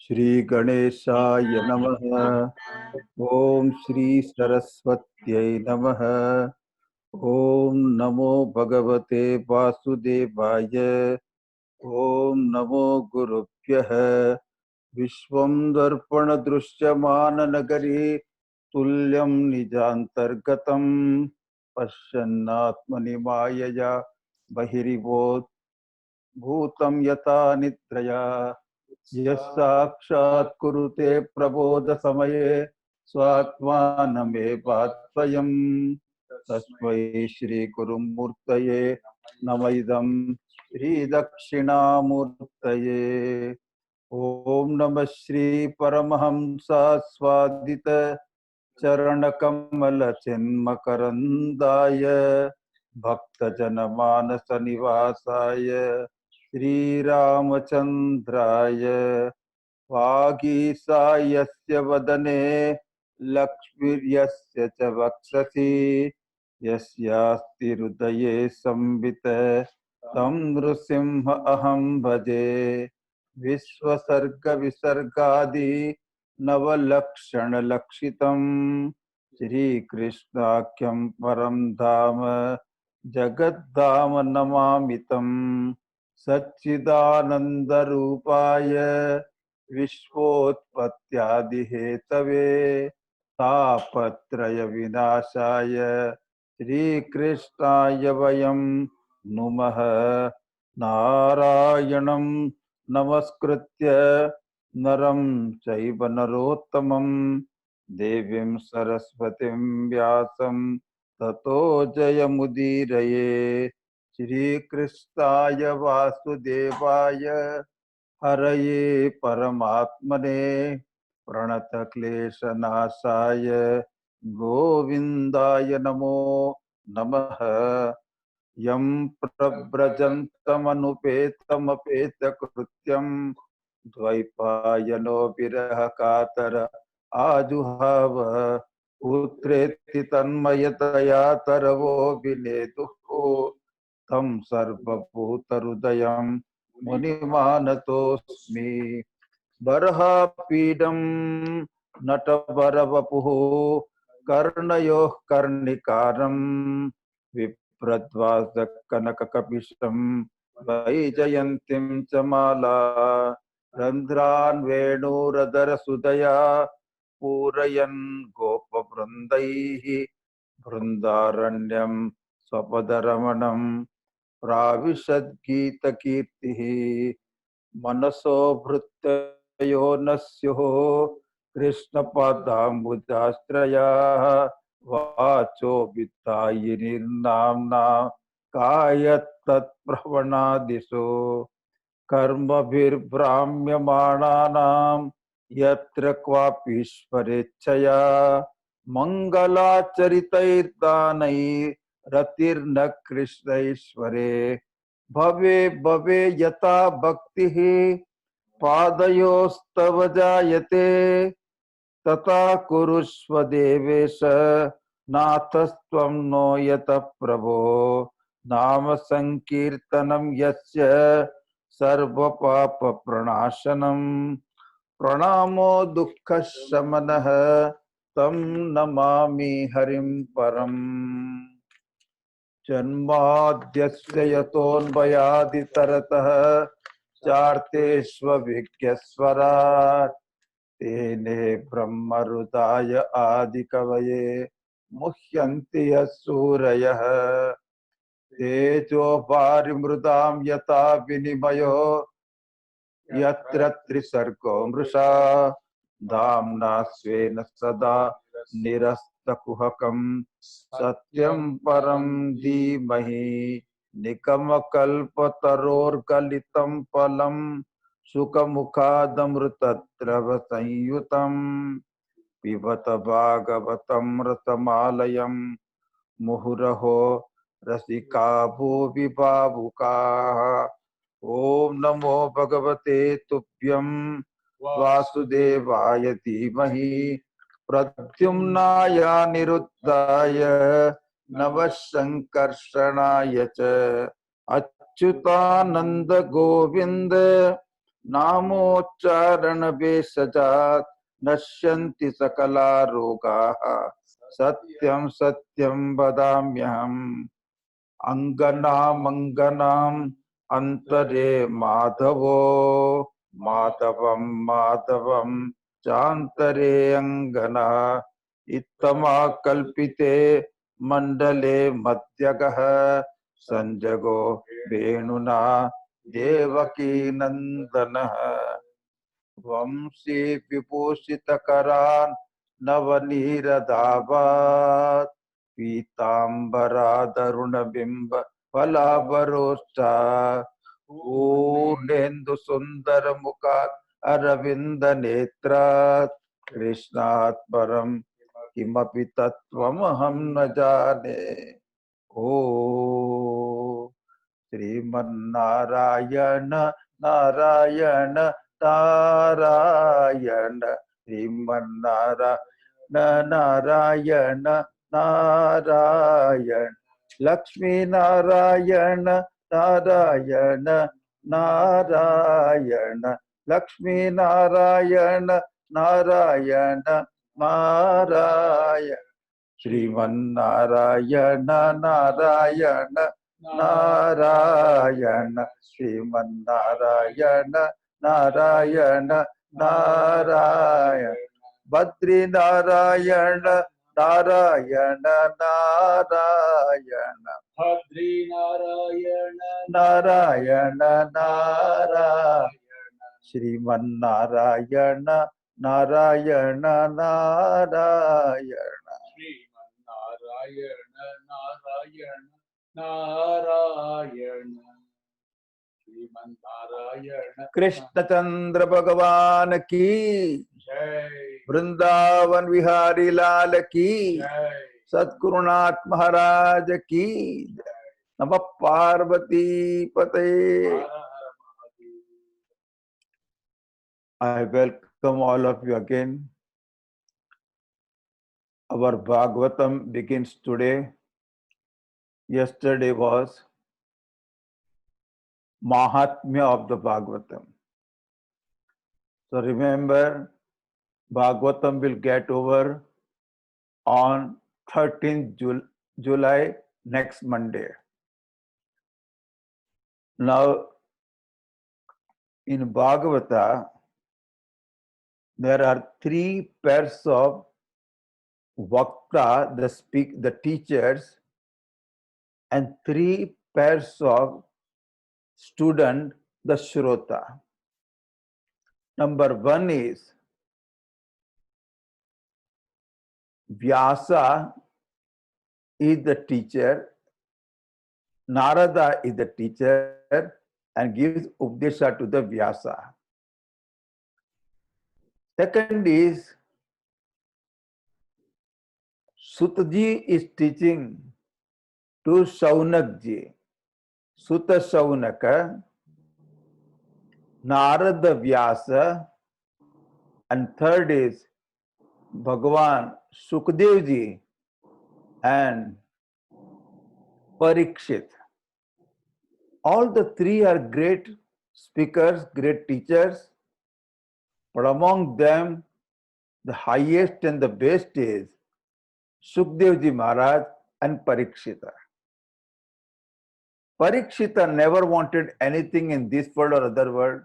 श्री गणेशाय नमः। ओम श्री सरस्वत्यै नमः। ओम नमो भगवते वासुदेवाय। ओम नमो गुरुभ्यः। विश्वं दर्पण दृश्यमान नगरी तुल्यं निजान्तर्गतं पश्यन्नात्मनि मायया बहिरिवोत् भूतं यथा निद्रया यस्साक्षात् कुरुते प्रबोध समये स्वात्मानमेवात्वयम् तस्मै श्री गुरुमूर्तये नमः। इदं श्री दक्षिणामूर्तये। ओम नमः श्री परमहंसास्वादित चरणकमल चिन्मकरन्दाय भक्तजनमानस निवासाय श्रीरामचन्द्राय वागीसायस्य वदने लक्ष्मीर्यस्य च वक्षसि यस्यास्ति हृदये संवित तं नृसिंह अहं भजे। विश्वसर्ग विसर्गादि नवलक्षण लक्षितम् श्रीकृष्णाख्यं परं धाम जगद्धाम नमामि तम्। सच्चिदानन्दरूपाय विश्वोत्पत्त्यादिहेतवे तापत्रय विनाशाय श्रीकृष्णाय वयं नुमः। नारायणं नमस्कृत्य नरं चैव नरोत्तमं देवीं सरस्वतीं व्यासं ततो जयमुदीरये। श्रीकृष्णाय वासुदेवाय हरये परमात्मने प्रणतक्लेशनाशाय गोविन्दाय नमो नमः। यं प्रव्रजन्तमनुपेतमपेतकृत्यं द्वैपायनो विरह कातर आजुहाव पुत्रेति तन्मयतया तरवो विनेदुः तं सर्वभूतहृदयं मुनिमानतोऽस्मि। बर्हापीडं नटवरवपुः कर्णयोः कर्णिकारं विप्रध्वंसकनककपिशं वैजयन्तीं च माला रन्ध्रान् वेणुरधरसुधया पूरयन् गोपवृन्दैः बृन्दारण्यं स्वपदरमणं प्राविशद्गीतकीर्तिः। मनसो भृत्तयो न स्युः कृष्णपादाम्बुजाश्रयाः वाचो वित्तायिनीर्नाम्ना कायत्तत्प्रवणादिषु कर्मभिर्भ्राम्यमाणानां यत्र क्वापीश्वरेच्छया मङ्गलाचरितैर्दानैरतिर्न कृष्णैश्वरे भवे भवे यथा भक्तिः पादयोस्तव जायते तथा कुरुष्व देवेश नाथस्त्वं नो यतः प्रभो। नाम संकीर्तनं यस्य सर्वपापप्रणाशनं प्रणामो दुःखशमनः तं नमामि हरिं परम्। जन्माद्यस्य यतोऽन्वयादितरतः चार्तेष्वभिज्ञस्वराट् तेने ब्रह्महृदाय आदिकवये मुह्यन्ति यः सूरयः। तेजो वारिमृदां यथा विनिमयो यत्र त्रिसर्गो मृषा धाम्ना स्वेन सदा निरस्तकुहकं सत्यं परं धीमहि। निगमकल्पतरोर्गलितं फलं सुखमुखादमृतद्रवसंयुतं पिबत भागवतं रसमालयं मुहुरहो रसिका भुवि भावुकाः। ओम नमो भगवते तुभ्यं वासुदेवाय धीमहि प्रद्युम्नाय निरुद्धाय नमः संकर्षणाय च। अच्युतानंद गोविंद नामोच्चारण भेषजात् नश्यन्ति सकला रोगाः सत्यं सत्यं वदाम्यहम् अंगनामंगनाम अंतरे माधवो माधवम माधवम चांतरे अंगना इत्तमा कल्पिते मंडले मध्यगः संजगो वेणुना देवकी नंदनः वंशी विभूषितकरान् नवनीरदाभात् पीताम्बरादरुणबिम्ब फलाबरोष्ठा पूर्णेन्दु सुंदर मुखात् अरविंद नेत्रात् कृष्णात् परं किमपि तत्त्वमहं न जाने। ओ श्रीमन्नारायण नारायण नारायण श्रीमन्नारायण नारायण नारायण लक्ष्मी नारायण नारायण नारायण लक्ष्मी नारायण नारायण नारायण श्रीमन्नारायण नारायण नारायण श्रीमन्नारायण नारायण नारायण बद्री नारायण नारायण नारायण भद्री नारायण नारायण नारायण श्रीमन्नारायण नारायण नारायण श्रीमन्नारायण नारायण नारायण श्रीमन्नारायण कृष्णचंद्र भगवान की जय वृंदावन विहारी लाल की जय सद्गुरुनाथ महाराज की नमः पार्वती पते। हर हर Mahadev. I welcome all of you again. Our Bhagavatam begins today. Yesterday was Mahatmya of the Bhagavatam. So remember, Bhagavatam will get over on 13th July, next Monday. Now, in Bhagavata, there are three pairs of Vakta, the teachers, and three pairs of student, the Shrota. Number one is Vyasa is the teacher, Narada is the teacher and gives Updesha to the Vyasa. Second is Sutaji is teaching to Shaunakji. Sutta Shaunaka, Narada Vyasa, and third is Bhagavan Sukadevji and Parikshit. All the three are great speakers, great teachers, but among them, the highest and the best is Sukadevji Maharaj and Parikshita. Parikshita never wanted anything in this world or other world.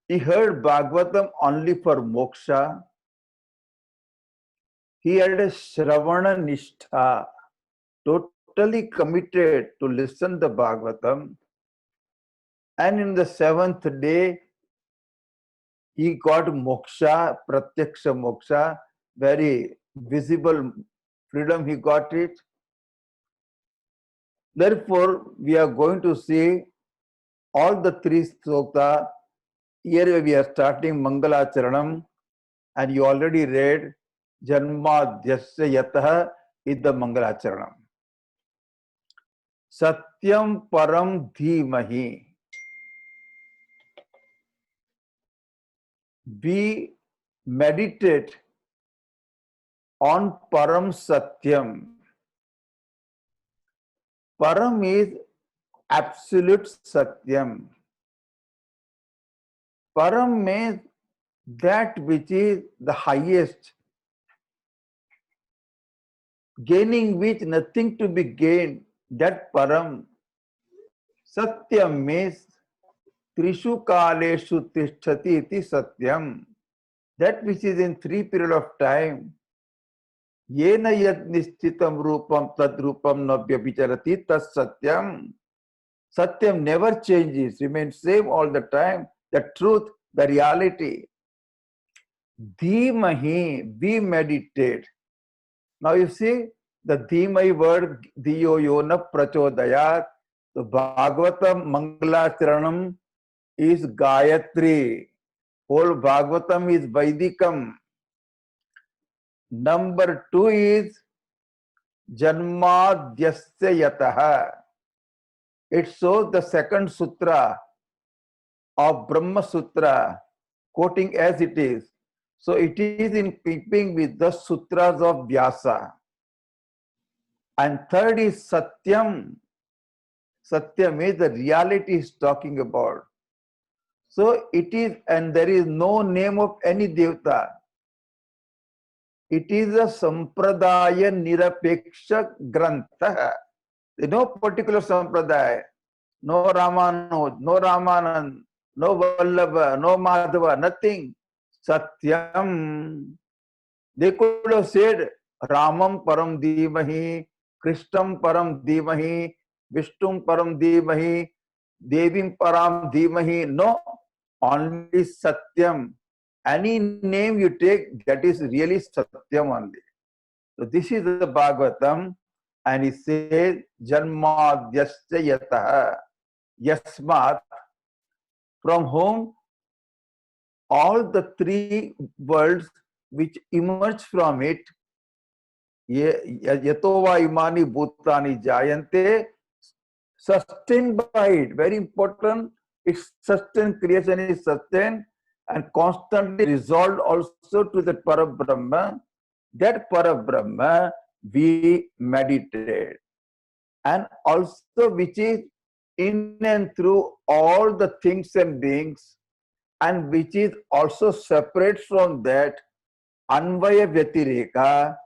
He heard Bhagavatam only for moksha. He had a Shravana Nishtha, totally committed to listen the Bhagavatam. And in the seventh day, he got moksha, pratyaksha moksha, very visible freedom he got it. Therefore, we are going to see all the three sloka. Here we are starting Mangalacharanam, and you already read Janmadhyasya Yatah is the Mangalacharanam. Satyam Param Dhimahi. We meditate on Param Satyam. Param is absolute Satyam. Param means that which is the highest, gaining which nothing to be gained, that Param. Satyam means Trishu Kaleshu Tishtati iti Satyam. That which is in 3 period of time. Yena yat nishchitam rupam tad rupam navya vicharati tas satyam. Satyam never changes, remains same all the time. The truth, the reality. Dhimahi, we meditate. Now you see the Dhimahi word, Dhiyo Yona Prachodayat. The Bhagavatam Mangalacharanam is Gayatri. Whole Bhagavatam is Vaidikam. Number 2 is Janmadhyasya Yataha. It shows the second sutra of Brahma Sutra, quoting as it is. So it is in keeping with the sutras of Vyasa. And third is Satyam. Satyam is the reality is talking about. So it is, and there is no name of any Devta. It is a Sampradaya Nirapeksha Grantha. There is no particular Sampradaya. No Ramanuj, no Ramanand, no Vallabha, no Madhava, nothing. Satyam. They could have said Ramam Param Dhimahi, Krishnam Param Dhimahi, Vishtum Param Dhimahi, Devim Param Dhimahi. No, only Satyam. Any name you take, that is really Satyam only. So this is the Bhagavatam, and it says Janmadhyasya Yataha Yasmat, from whom all the 3 worlds which emerge from it, Yatova Imani Bhutani Jayante, sustained by it. Very important. Its sustained, creation is sustained and constantly resolved also to the Parabrahma. That Parabrahma we meditate. And also which is in and through all the things and beings, and which is also separate from that, Anvaya Vyatireka,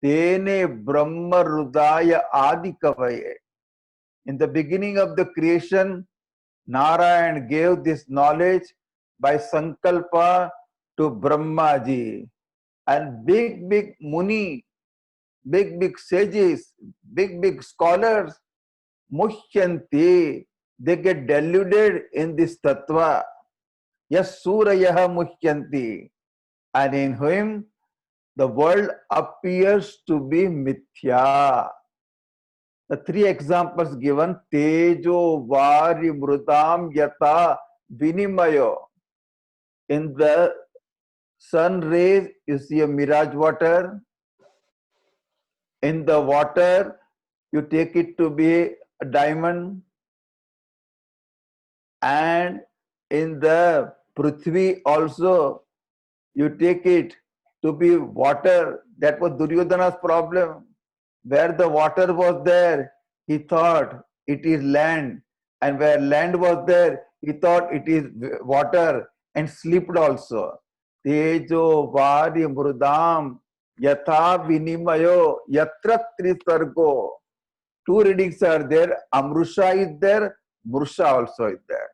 Tene Brahma Rudaya Adi Kavaye. In the beginning of the creation, Narayan gave this knowledge by Sankalpa to Brahmaji. And big Muni, big sages, big scholars, Muhyanti, they get deluded in this tattva. Yes, Surayaha Muhyanti. And in whom the world appears to be mithya. The 3 examples given, Tejo, Vari, Mrudam, Yata, Vinimayo. In the sun rays, you see a mirage water. In the water, you take it to be a diamond. And in the Prithvi also, you take it to be water. That was Duryodhana's problem. Where the water was there, he thought it is land. And where land was there, he thought it is water, and slipped also. Tejo Vari Mrudam Yatha Vinimayo Yatra Trisargo. 2 readings are there. Amrusha is there, Murusha also is there.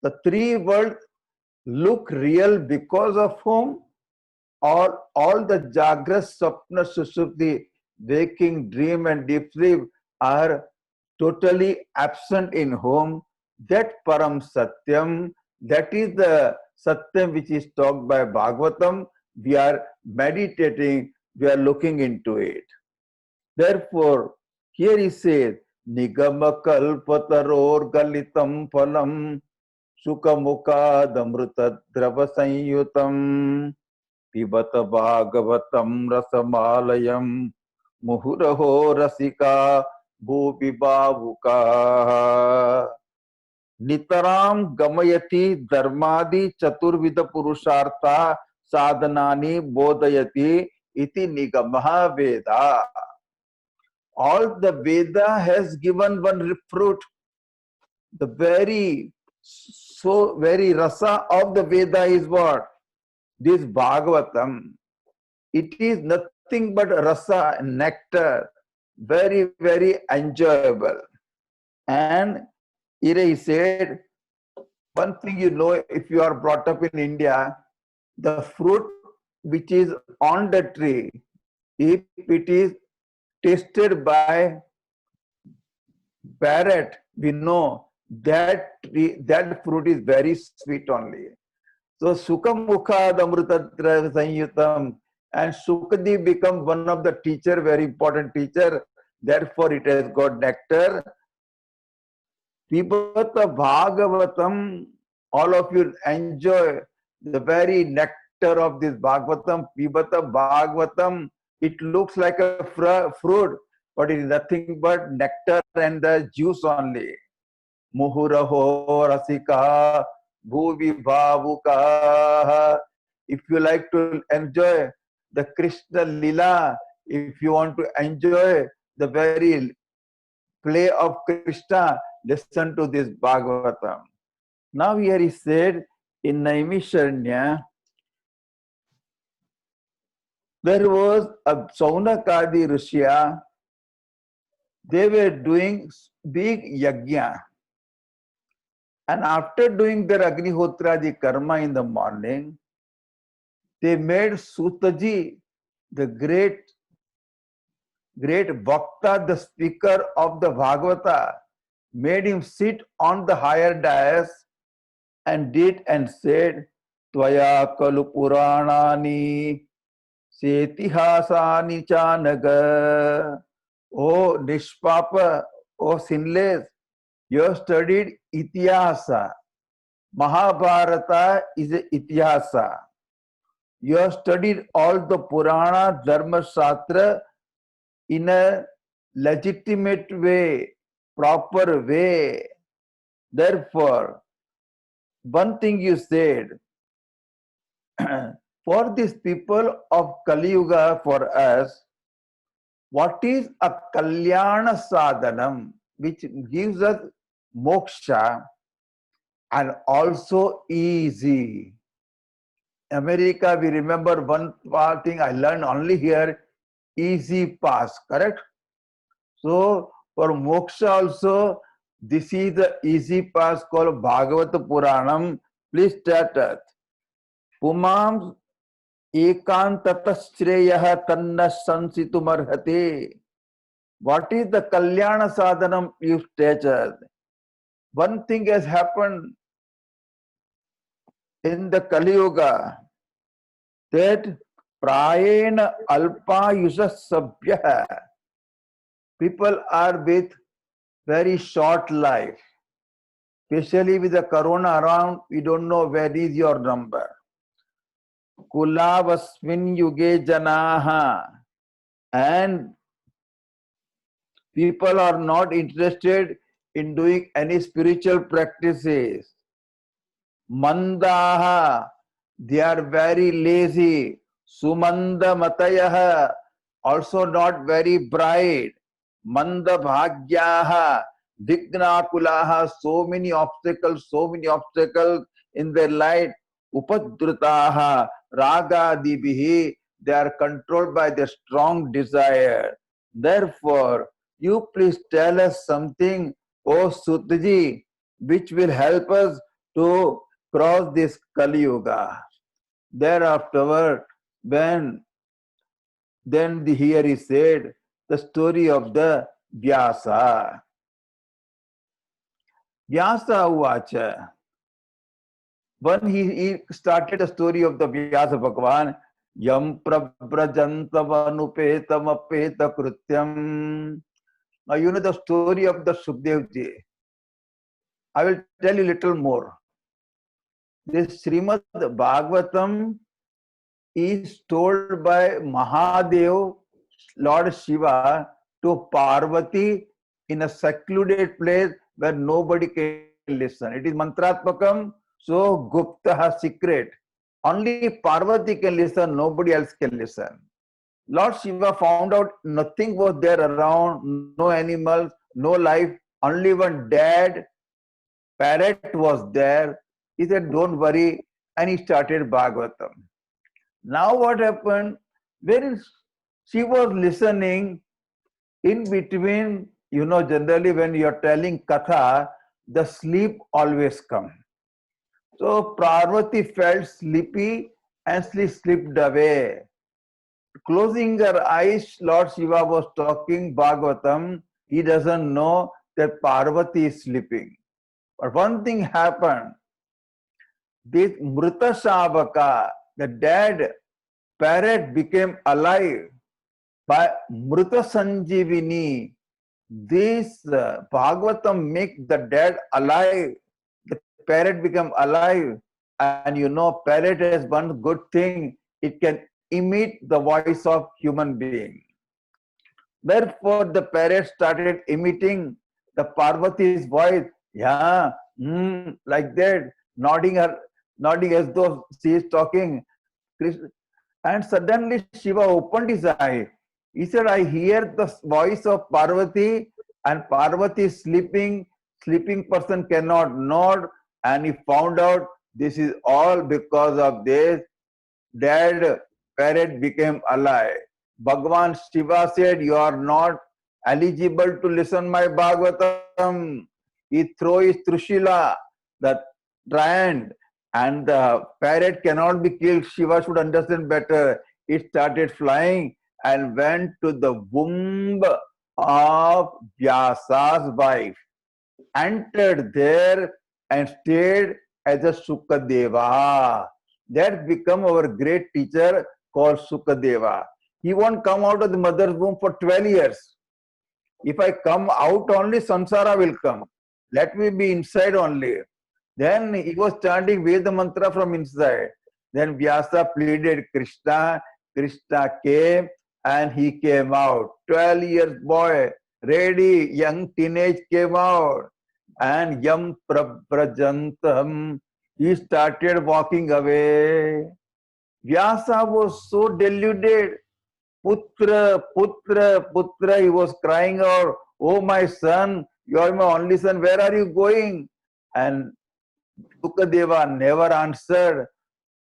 The 3 worlds look real because of whom all the Jagrat, Sapna, Sushupti, waking, dream and deep sleep are totally absent in whom? That Param Satyam, that is the Satyam which is talked by Bhagavatam. We are meditating, we are looking into it. Therefore, here he says, Nigama kalpataror galitam phalam Shukamukha damruta drava sanyutam Pibata bhagavatam rasamalayam Muhuraho rasika bhupi bhavuka Nitaram gamayati dharmadi chaturvida purushartha sadhanani bodhayati iti nigamaha veda. All the Veda has given one fruit, the very so very rasa of the Veda is what? This Bhagavatam. It is nothing but rasa, nectar, very, very enjoyable. And here he said, one thing you know, if you are brought up in India, the fruit which is on the tree, if it is tasted by parrot, we know that tree, that fruit is very sweet only. So Sukha Mukha Amrutatra Sanyutam, and Sukadi become one of the teacher, very important teacher. Therefore, it has got nectar. Pibata Bhagavatam, all of you enjoy the very nectar of this Bhagavatam. Pibata Bhagavatam, it looks like a fruit, but it is nothing but nectar and the juice only. Muhuraho Rasika Bhuvi Bhavuka. If you like to enjoy the Krishna Lila, if you want to enjoy the very play of Krishna, listen to this Bhagavatam. Now here he said in Naimisharanya, there was a Saunakadi Rishya, they were doing big yajna. And after doing their Agnihotraji karma in the morning, they made Sutaji, the great Bhakta, the speaker of the Bhagavata, made him sit on the higher dais and did and said, Tvaya kalu puranani setihasani chanaga. O Nishpapa, O sinless, you have studied Itihasa. Mahabharata is a Itihasa. You have studied all the Purana, Dharma Shastra in a legitimate way, proper way. Therefore, one thing you said, for these people of Kali Yuga, for us, what is a Kalyana Sadhanam, which gives us moksha and also easy. America, we remember one thing I learned only here, easy pass, correct? So for moksha also, this is the easy pass called Bhagavata Puranam. Please start it. Pumam ekantatashreyah tanna sansitumarhate. What is the Kalyana Sadhanam you stated? One thing has happened in the Kali Yuga, that prayena alpa yusha sabhya, people are with very short life. Especially with the corona around, we don't know where is your number. Kulavasmin yuge janaha, and people are not interested in doing any spiritual practices. Mandaha, they are very lazy. Sumanda matayaha, also not very bright. Manda bhagyaha, vignakulaha, so many obstacles in their life. Upadrutaha, raga dibihi, they are controlled by their strong desire. Therefore, you please tell us something, O Sutaji, which will help us to cross this Kali Yuga. Thereafter, then here he said the story of the Vyasa. Vyasa Uvacha. When he started the story of the Vyasa Bhagavan, Yam prabrajantavanupeta apeta krutyam. Now you know the story of the Sukdev ji. I will tell you little more. This Srimad Bhagavatam is told by Mahadev, Lord Shiva, to Parvati in a secluded place where nobody can listen. It is mantratmakam, so guptaha, secret. Only Parvati can listen, nobody else can listen. Lord Shiva found out nothing was there around, no animals, no life, only one dead parrot was there. He said, don't worry. And he started Bhagavatam. Now what happened? When she was listening, in between, generally when you're telling Katha, the sleep always comes. So Parvati felt sleepy and she slipped away. Closing her eyes, Lord Shiva was talking Bhagavatam. He doesn't know that Parvati is sleeping. But one thing happened. This Mrita Shavaka, the dead parrot, became alive by Mrita Sanjivini. This Bhagavatam make the dead alive. The parrot become alive. And parrot has one good thing. It can emit the voice of human being. Therefore, the parrot started emitting the Parvati's voice. Yeah, like that, nodding as though she is talking. And suddenly Shiva opened his eye. He said, I hear the voice of Parvati, and Parvati is sleeping. Sleeping person cannot nod. And he found out this is all because of this. Dead parrot became alive. Bhagavan Shiva said, you are not eligible to listen my Bhagavatam. He threw his Trishila, the giant, and the parrot cannot be killed. Shiva should understand better. It started flying and went to the womb of Vyasa's wife, entered there and stayed as a Sukadeva. That become our great teacher called Sukadeva. He won't come out of the mother's womb for 12 years. If I come out only, samsara will come. Let me be inside only. Then he was chanting Veda mantra from inside. Then Vyasa pleaded Krishna. Krishna came and he came out. 12 years boy, ready, young teenage came out. And Yam Prajantam, he started walking away. Vyasa was so deluded. Putra, Putra, Putra, he was crying out, oh my son, you are my only son, where are you going? And Sukadeva never answered.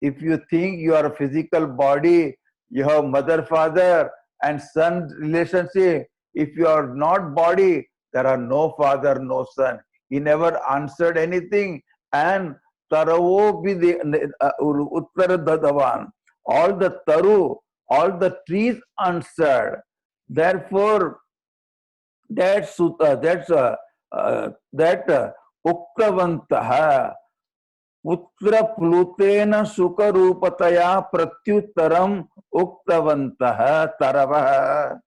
If you think you are a physical body, you have mother, father, and son relationship. If you are not body, there are no father, no son. He never answered anything. And Taravo Uttara Dadavan. All the Taru, all the trees answered. Therefore, that Sutta, that Uktavantaha, Putra Plutena Sukarupataya Pratyuttaram Uktavantaha Taravaha.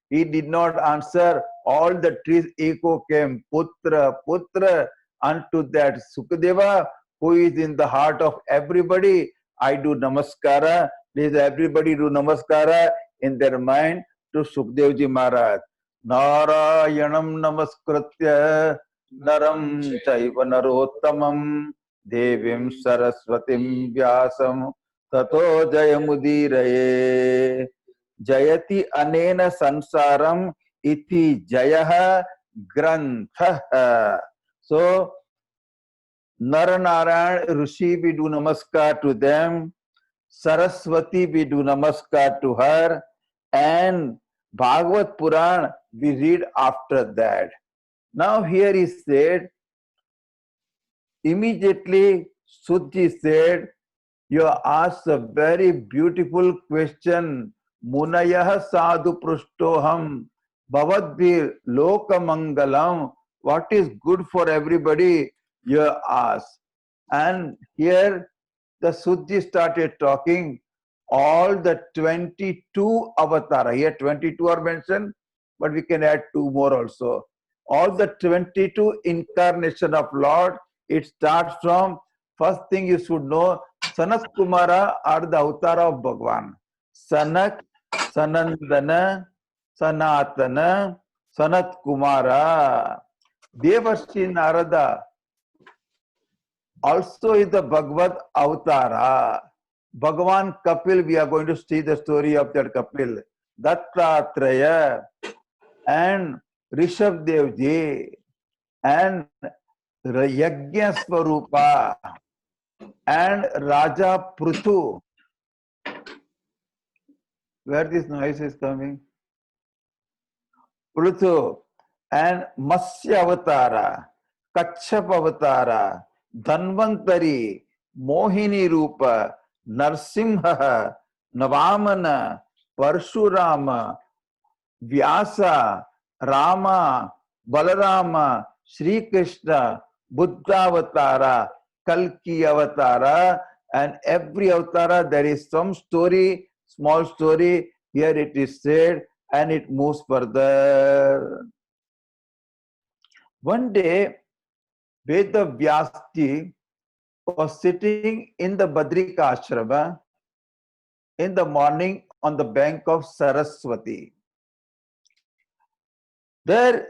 He did not answer. All the trees echo came, Putra, Putra, unto that Sukadeva, who is in the heart of everybody. I do namaskara. Please everybody do namaskara in their mind to Sukadevji Maharaj. Narayanam namaskritya naram chaiva narottamam devim saraswatim vyasam tato jayamudiraye jayati anena sansaram iti jayaha grantha. So Naranarayan Rishi, we do namaskar to them. Saraswati, we do namaskar to her. And Bhagavad Puran, we read after that. Now here he said, immediately Sudji said, you asked a very beautiful question. Munayah sadhu prushtoham bhavadbhir lokamangalam. What is good for everybody? You ask. And here the Sudji started talking all the 22 avatara. Here 22 are mentioned, but we can add 2 more also. All the 22 incarnation of Lord, it starts from, first thing you should know, Sanat Kumara are the avatar of Bhagwan. Sanak, Sanandana, Sanatana, Sanat Kumara. Devarshi Narada also is the Bhagavad Avatara. Bhagavan Kapil, we are going to see the story of that Kapil. Dattatreya and Rishabh Devji and Yajna Swarupa. and Raja Pruthu. Where this noise is coming? Pruthu and Matsya Avatara, Kachap Avatara, Dhanvantari, Mohini Rupa, Narsimha, Navamana, Parshurama, Vyasa, Rama, Balarama, Sri Krishna, Buddha Avatara, Kalki Avatara, and every avatara there is some story, small story. Here it is said, and it moves further. One day, Veda Vyasji was sitting in the Badrika Ashrama in the morning on the bank of Saraswati. There,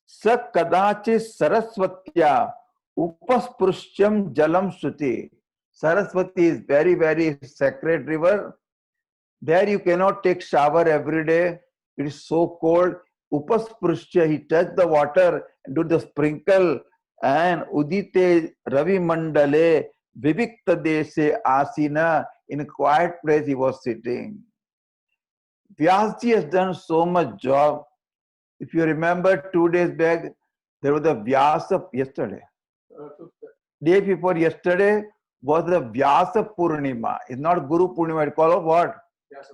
Sakadachi Saraswatya Upasprusham Jalam Suti. Saraswati is very, very sacred river. There you cannot take shower every day. It is so cold. Upasprushya, he touched the water and do the sprinkle. And Udite Ravi Mandale Vivikta Dese Asina, in a quiet place he was sitting. Vyasji has done so much job. If you remember 2 days back, there was the Vyasa yesterday. Day before yesterday was the Vyasa Purnima. It's not Guru Purnima, it's called what?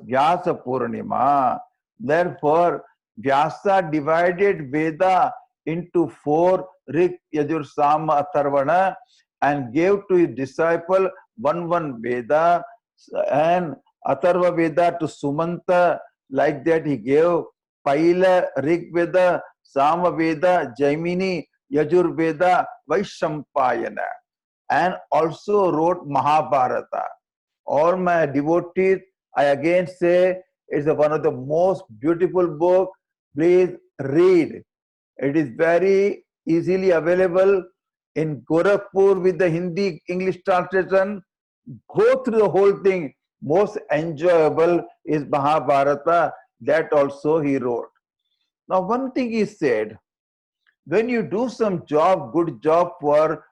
Vyasa Purnima. Therefore, Vyasa divided Veda into 4, Rik, Yajur, Sama, Atharvana, and gave to his disciple one Veda, and Atharva Veda to Sumanta. Like that he gave Paila, Rig Veda, Sama Veda, Jaimini, Yajur Veda, Vaishampayana, and also wrote Mahabharata. All my devotees, I again say, it's one of the most beautiful book. Please read. It is very easily available in Gorakhpur with the Hindi English translation. Go through the whole thing. Most enjoyable is Mahabharata. That also he wrote. Now, one thing he said, when you do some job, good job for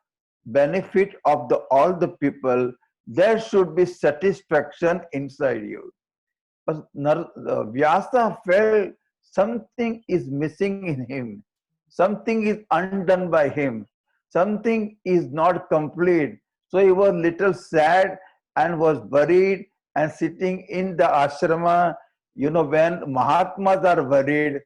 benefit of all the people, there should be satisfaction inside you. But Vyasa felt something is missing in him. Something is undone by him. Something is not complete. So he was little sad and was worried and sitting in the ashrama. You know, when Mahatmas are worried,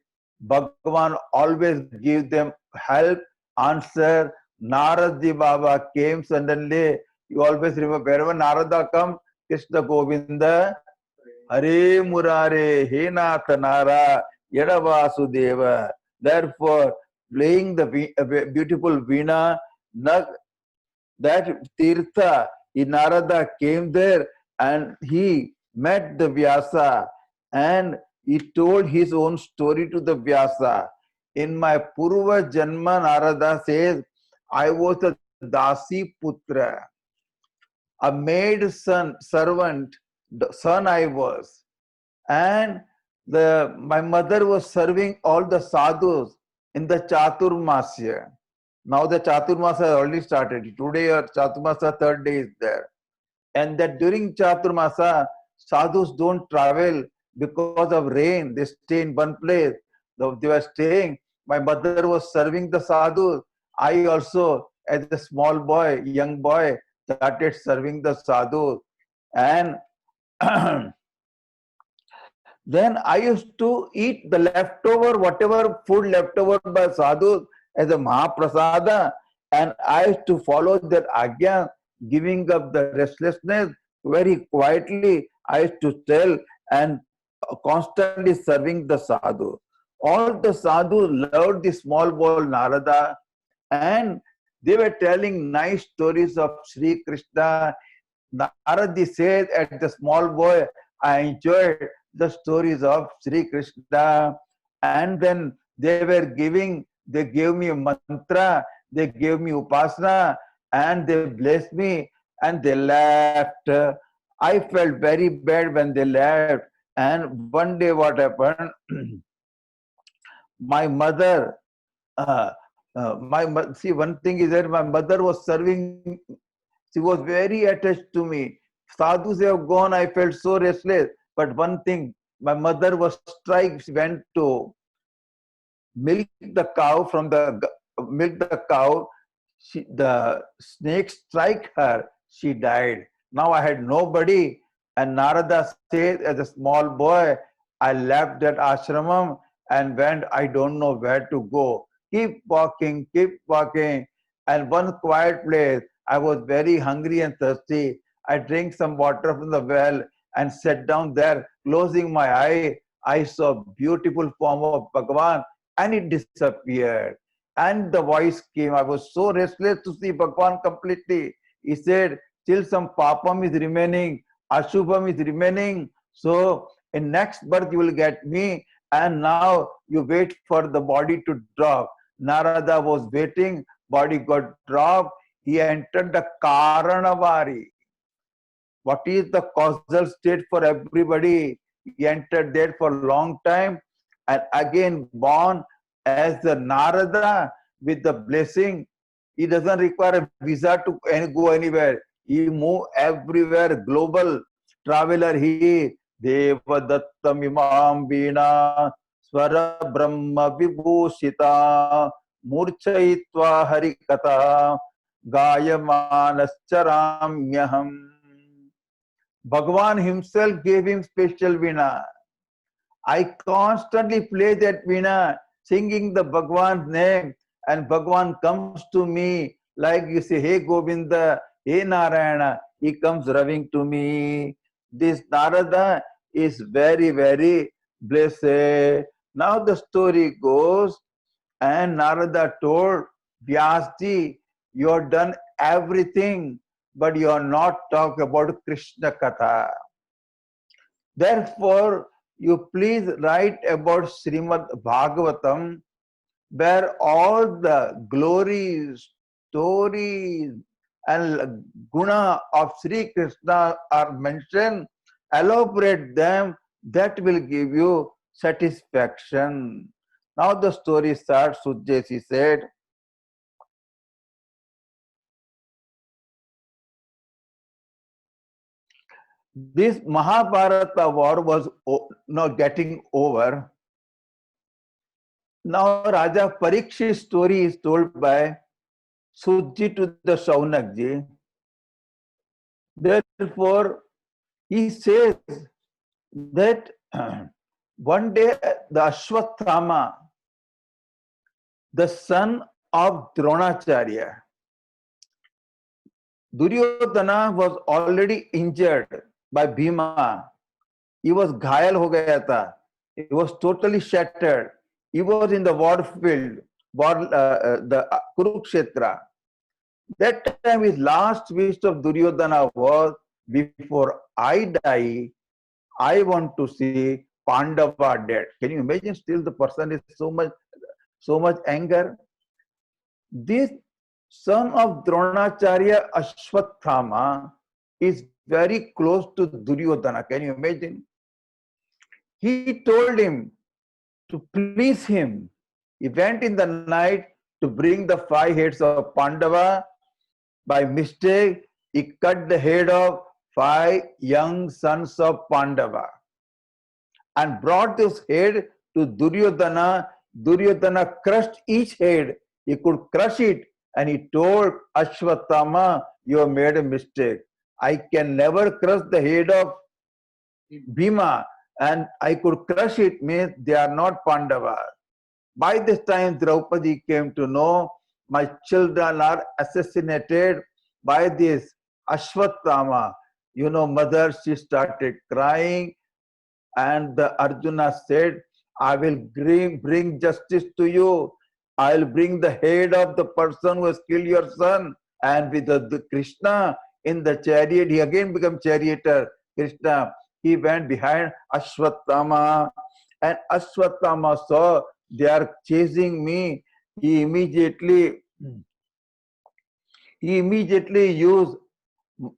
Bhagavan always gives them help, answer. Naradji Baba came suddenly. You always remember, wherever Narada comes, Krishna Govinda, Hare Murare, He Nath Nara, Yada Vasudeva. Therefore, playing the beautiful Veena, that Tirtha, Narada came there and he met the Vyasa and he told his own story to the Vyasa. In my Purva Janma, Narada says, I was a Dasi Putra, a maid servant, son I was. And my mother was serving all the sadhus in the Chaturmasya. Now the Chaturmasya has already started. Today or Chaturmasya, 3rd day is there. And that during Chaturmasya, sadhus don't travel because of rain. They stay in one place. They were staying. My mother was serving the sadhus. I also, as a small boy, young boy, started serving the sadhus. And then I used to eat the leftover, whatever food leftover by sadhus as a Mahaprasada, and I used to follow their agya, giving up the restlessness very quietly. I used to tell and constantly serving the sadhu. All the sadhus loved the small boy Narada, and they were telling nice stories of Sri Krishna. Naradji said, at the small boy, I enjoyed the stories of Sri Krishna, and then they gave me a mantra, they gave me upasana, and they blessed me, and they left. I felt very bad when they left. And one day what happened, my mother, see, one thing is that my mother was serving She was very attached to me. Sadhus have gone, I felt so restless. But one thing, my mother was strike. She went to milk the cow from the milk the cow. The snake strike her. She died. Now I had nobody. And Narada said, as a small boy, I left that ashramam and went, I don't know where to go. Keep walking, keep walking. And one quiet place, I was very hungry and thirsty. I drank some water from the well and sat down there, closing my eye. I saw beautiful form of Bhagavan and it disappeared. And the voice came. I was so restless to see Bhagavan completely. He said, still some papam is remaining, ashubham is remaining. So in next birth you will get me. And now you wait for the body to drop. Narada was waiting, body got dropped. He entered the Karanavari. What is the causal state for everybody? He entered there for a long time and again born as the Narada with the blessing. He doesn't require a visa to go anywhere. He move everywhere, global traveler. He Devadatta Mimam Veena Swara Brahma Vibhushita Murchaitva Harikata Gayamanascharamyaham. Bhagavan himself gave him special veena. I constantly play that veena, singing the Bhagavan's name, and Bhagavan comes to me like you say, hey Govinda, hey Narayana, he comes rubbing to me. This Narada is very, very blessed. Now the story goes, and Narada told Vyasji, you have done everything, but you are not talking about Krishna Katha. Therefore, you please write about Srimad Bhagavatam, where all the glories, stories, and guna of Sri Krishna are mentioned. Elaborate them, that will give you satisfaction. Now the story starts. Sujjesi said, this Mahabharata war was now getting over. Now Raja Parikshit's story is told by Sujji to the Shaunakji. Therefore, he says that one day the Ashwathama, the son of Dronacharya, Duryodhana was already injured by Bhima. He was ghayal ho gaya tha. He was totally shattered. He was in the war field, the Kurukshetra. That time his last wish of Duryodhana was, before I die, I want to see Pandava dead. Can you imagine? Still the person is so much anger. This son of Dronacharya, Ashwathama, is very close to Duryodhana. Can you imagine? He told him to please him. He went in the night to bring the 5 heads of Pandava. By mistake, he cut the head of 5 young sons of Pandava and brought this head to Duryodhana. Duryodhana crushed each head. He could crush it, and he told Ashwathama, you have made a mistake. I can never crush the head of Bhima, and I could crush it, means they are not Pandava. By this time, Draupadi came to know, my children are assassinated by this Ashwathama. You know, mother, she started crying, and the Arjuna said, I will bring justice to you. I will bring the head of the person who has killed your son. And with the Krishna in the chariot, he again became charioteer. Krishna, he went behind Ashwathama, and Ashwathama saw they are chasing me. He immediately used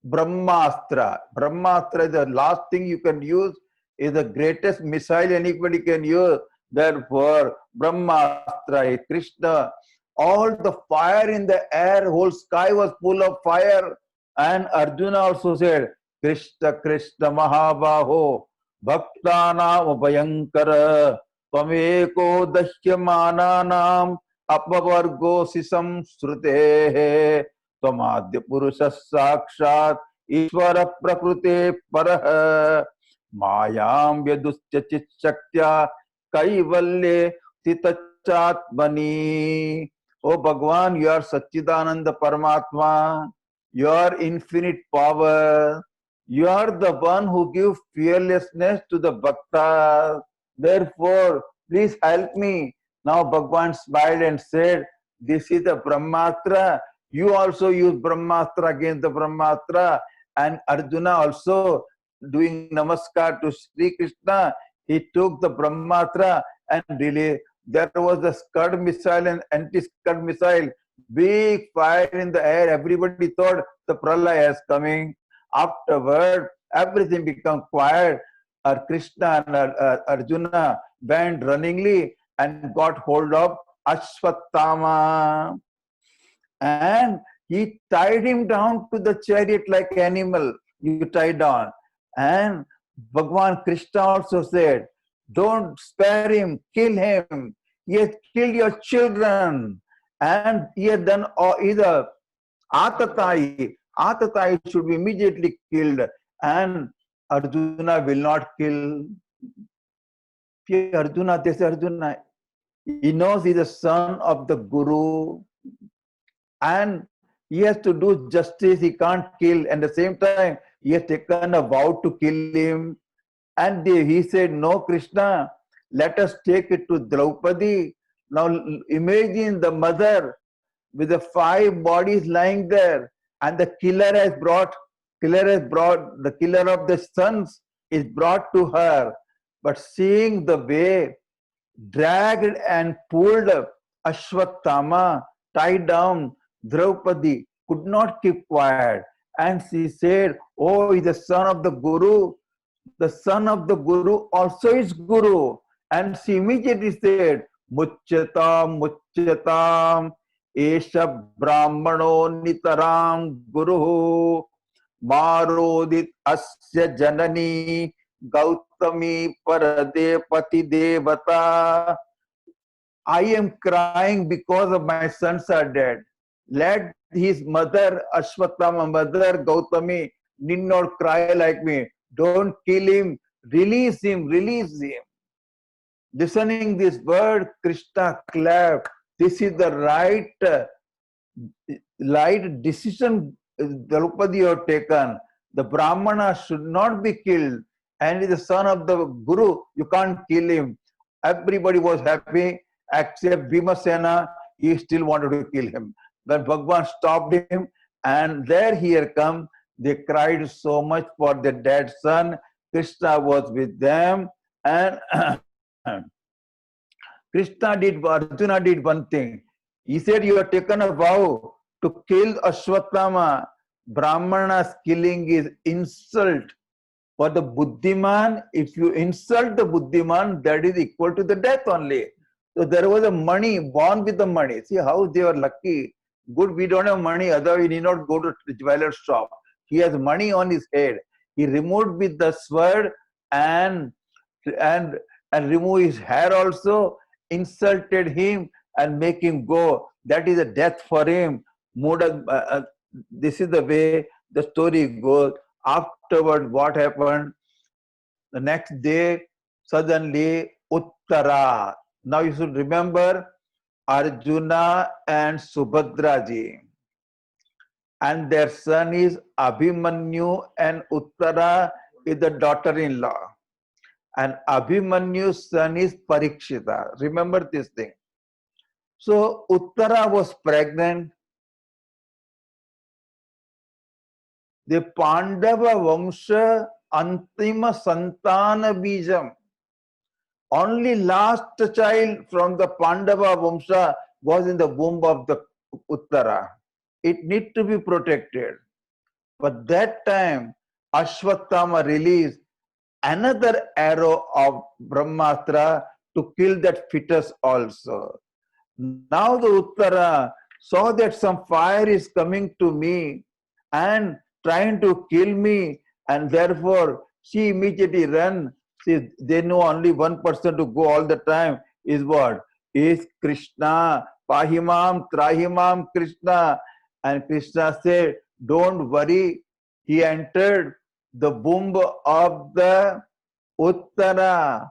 Brahmastra. Brahmastra is the last thing you can use, is the greatest missile anybody can use. Therefore, Brahmastra, Krishna, all the fire in the air, whole sky was full of fire, And Arjuna also said, Krishna Krishna Mahabaho Bhaktanam Bhayankara Tvameko Dahyamananam Apavargosi Samsrutehe Tvamadya Purusha Sakshat Ishvara Prakrute Parah Mayam Vyadusya Chit Shaktya Kaivalye Titachatmani. Oh Bhagwan, you are Satchidananda Paramatma. You are infinite power. You are the one who gives fearlessness to the bhakta. Therefore, please help me. Now Bhagwan smiled and said, this is the Brahmastra. You also use Brahmastra against the Brahmastra. And Arjuna also doing namaskar to Sri Krishna. He took the Brahmastra and really there was the Scud missile and anti-Scud missile. Big fire in the air. Everybody thought the pralaya is coming. Afterward, everything became quiet. Krishna and Arjuna went runningly and got hold of Ashwatthama. And he tied him down to the chariot like animal. You tie down. And Bhagwan Krishna also said, don't spare him, kill him. He has killed your children. And he has done either Atatai. Atatai should be immediately killed. And Arjuna will not kill. Arjuna, this Arjuna, he knows he is the son of the Guru. And he has to do justice. He can't kill. And at the same time, he has taken a vow to kill him. And he said, no, Krishna, let us take it to Draupadi. Now imagine the mother with the 5 bodies lying there, and the killer of the sons is brought to her. But seeing the way dragged and pulled Ashwatthama, tied down, Draupadi could not keep quiet. And she said, oh, he's the son of the Guru. The son of the Guru also is Guru. And she immediately said, Mucchatam, Mucchatam, Esha Brahmano Nitaram Guru, Marodit Asya Janani, Gautami Paradepati Devata. I am crying because of my sons are dead. Let his mother, Ashwatthama, mother Gautami, need not cry like me. Don't kill him, release him, release him. Listening this word, Krishna clapped. This is the right decision Draupadi you have taken. The Brahmana should not be killed. And he is the son of the Guru. You can't kill him. Everybody was happy except Bhimasena. He still wanted to kill him. But Bhagwan stopped him. And there here come. They cried so much for their dead son. Krishna was with them. And Arjuna did one thing. He said, you have taken a vow to kill Ashwatthama. Brahmana's killing is insult. For the Buddhiman, if you insult the Buddhiman, that is equal to the death only. So there was a money, born with the money. See how they were lucky. Good, we don't have money, otherwise we need not go to the jeweler's shop. He has money on his head. He removed with the sword and remove his hair also, insulted him and make him go. That is a death for him. This is the way the story goes. Afterward, what happened? The next day, suddenly, Uttara. Now you should remember Arjuna and Subhadraji. And their son is Abhimanyu, and Uttara is the daughter-in-law. And Abhimanyu's son is Parikshita. Remember this thing. So Uttara was pregnant. The Pandava Vamsha Antima Santana Bijam. Only last child from the Pandava Vamsha was in the womb of the Uttara. It need to be protected. But that time, Ashwatthama released another arrow of Brahmastra to kill that fetus also. Now the Uttara saw that some fire is coming to me, and trying to kill me, and therefore she immediately ran. See, they know only one person to go all the time is what? Is Krishna. Pahimam, Trahimam, Krishna. And Krishna said, don't worry. He entered the womb of the Uttara,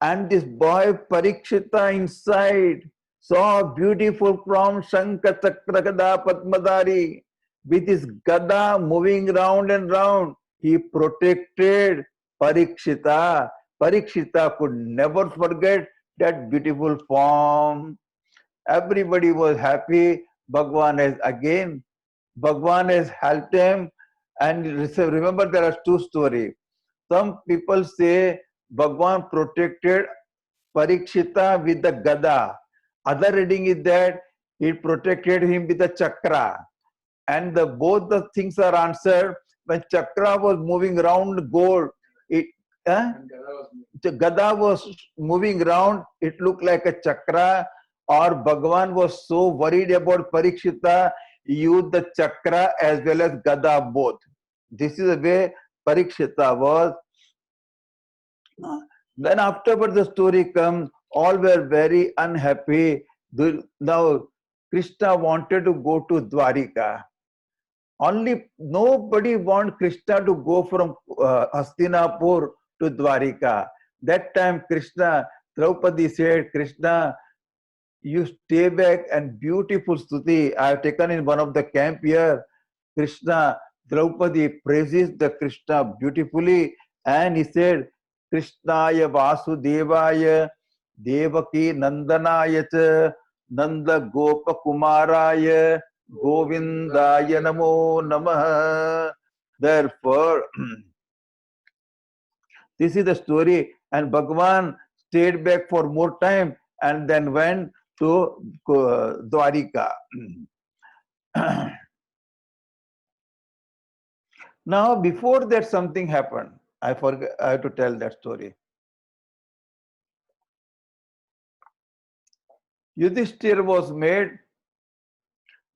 and this boy Parikshita inside saw beautiful from Shankha Chakra Gada Padmadari with his Gada moving round and round. He protected Parikshita. Parikshita could never forget that beautiful form. Everybody was happy. Bhagwan has helped him. And remember, there are two stories. Some people say Bhagwan protected Parikshita with the Gada. Other reading is that he protected him with the Chakra. And both the things are answered when Chakra was moving around gold. The Gada was moving around, it looked like a Chakra, or Bhagwan was so worried about Parikshita, he used the Chakra as well as Gada both. This is the way Parikshita was. Then afterwards the story comes, all were very unhappy. Now Krishna wanted to go to Dwarika. Only nobody want Krishna to go from Hastinapur to Dwarika. That time Krishna, Draupadi said, Krishna, you stay back, and beautiful stuti I have taken in one of the camp here. Krishna, Draupadi praises the Krishna beautifully, and he said, Krishnaya Vasudevaya Devaki Nandanaya cha Nanda Gopa Kumaraya Govindaya Namo Namaha. Therefore, this is the story, and Bhagwan stayed back for more time and then went to Dwarika. Now, before that, something happened. I have to tell that story. Yudhishthira was made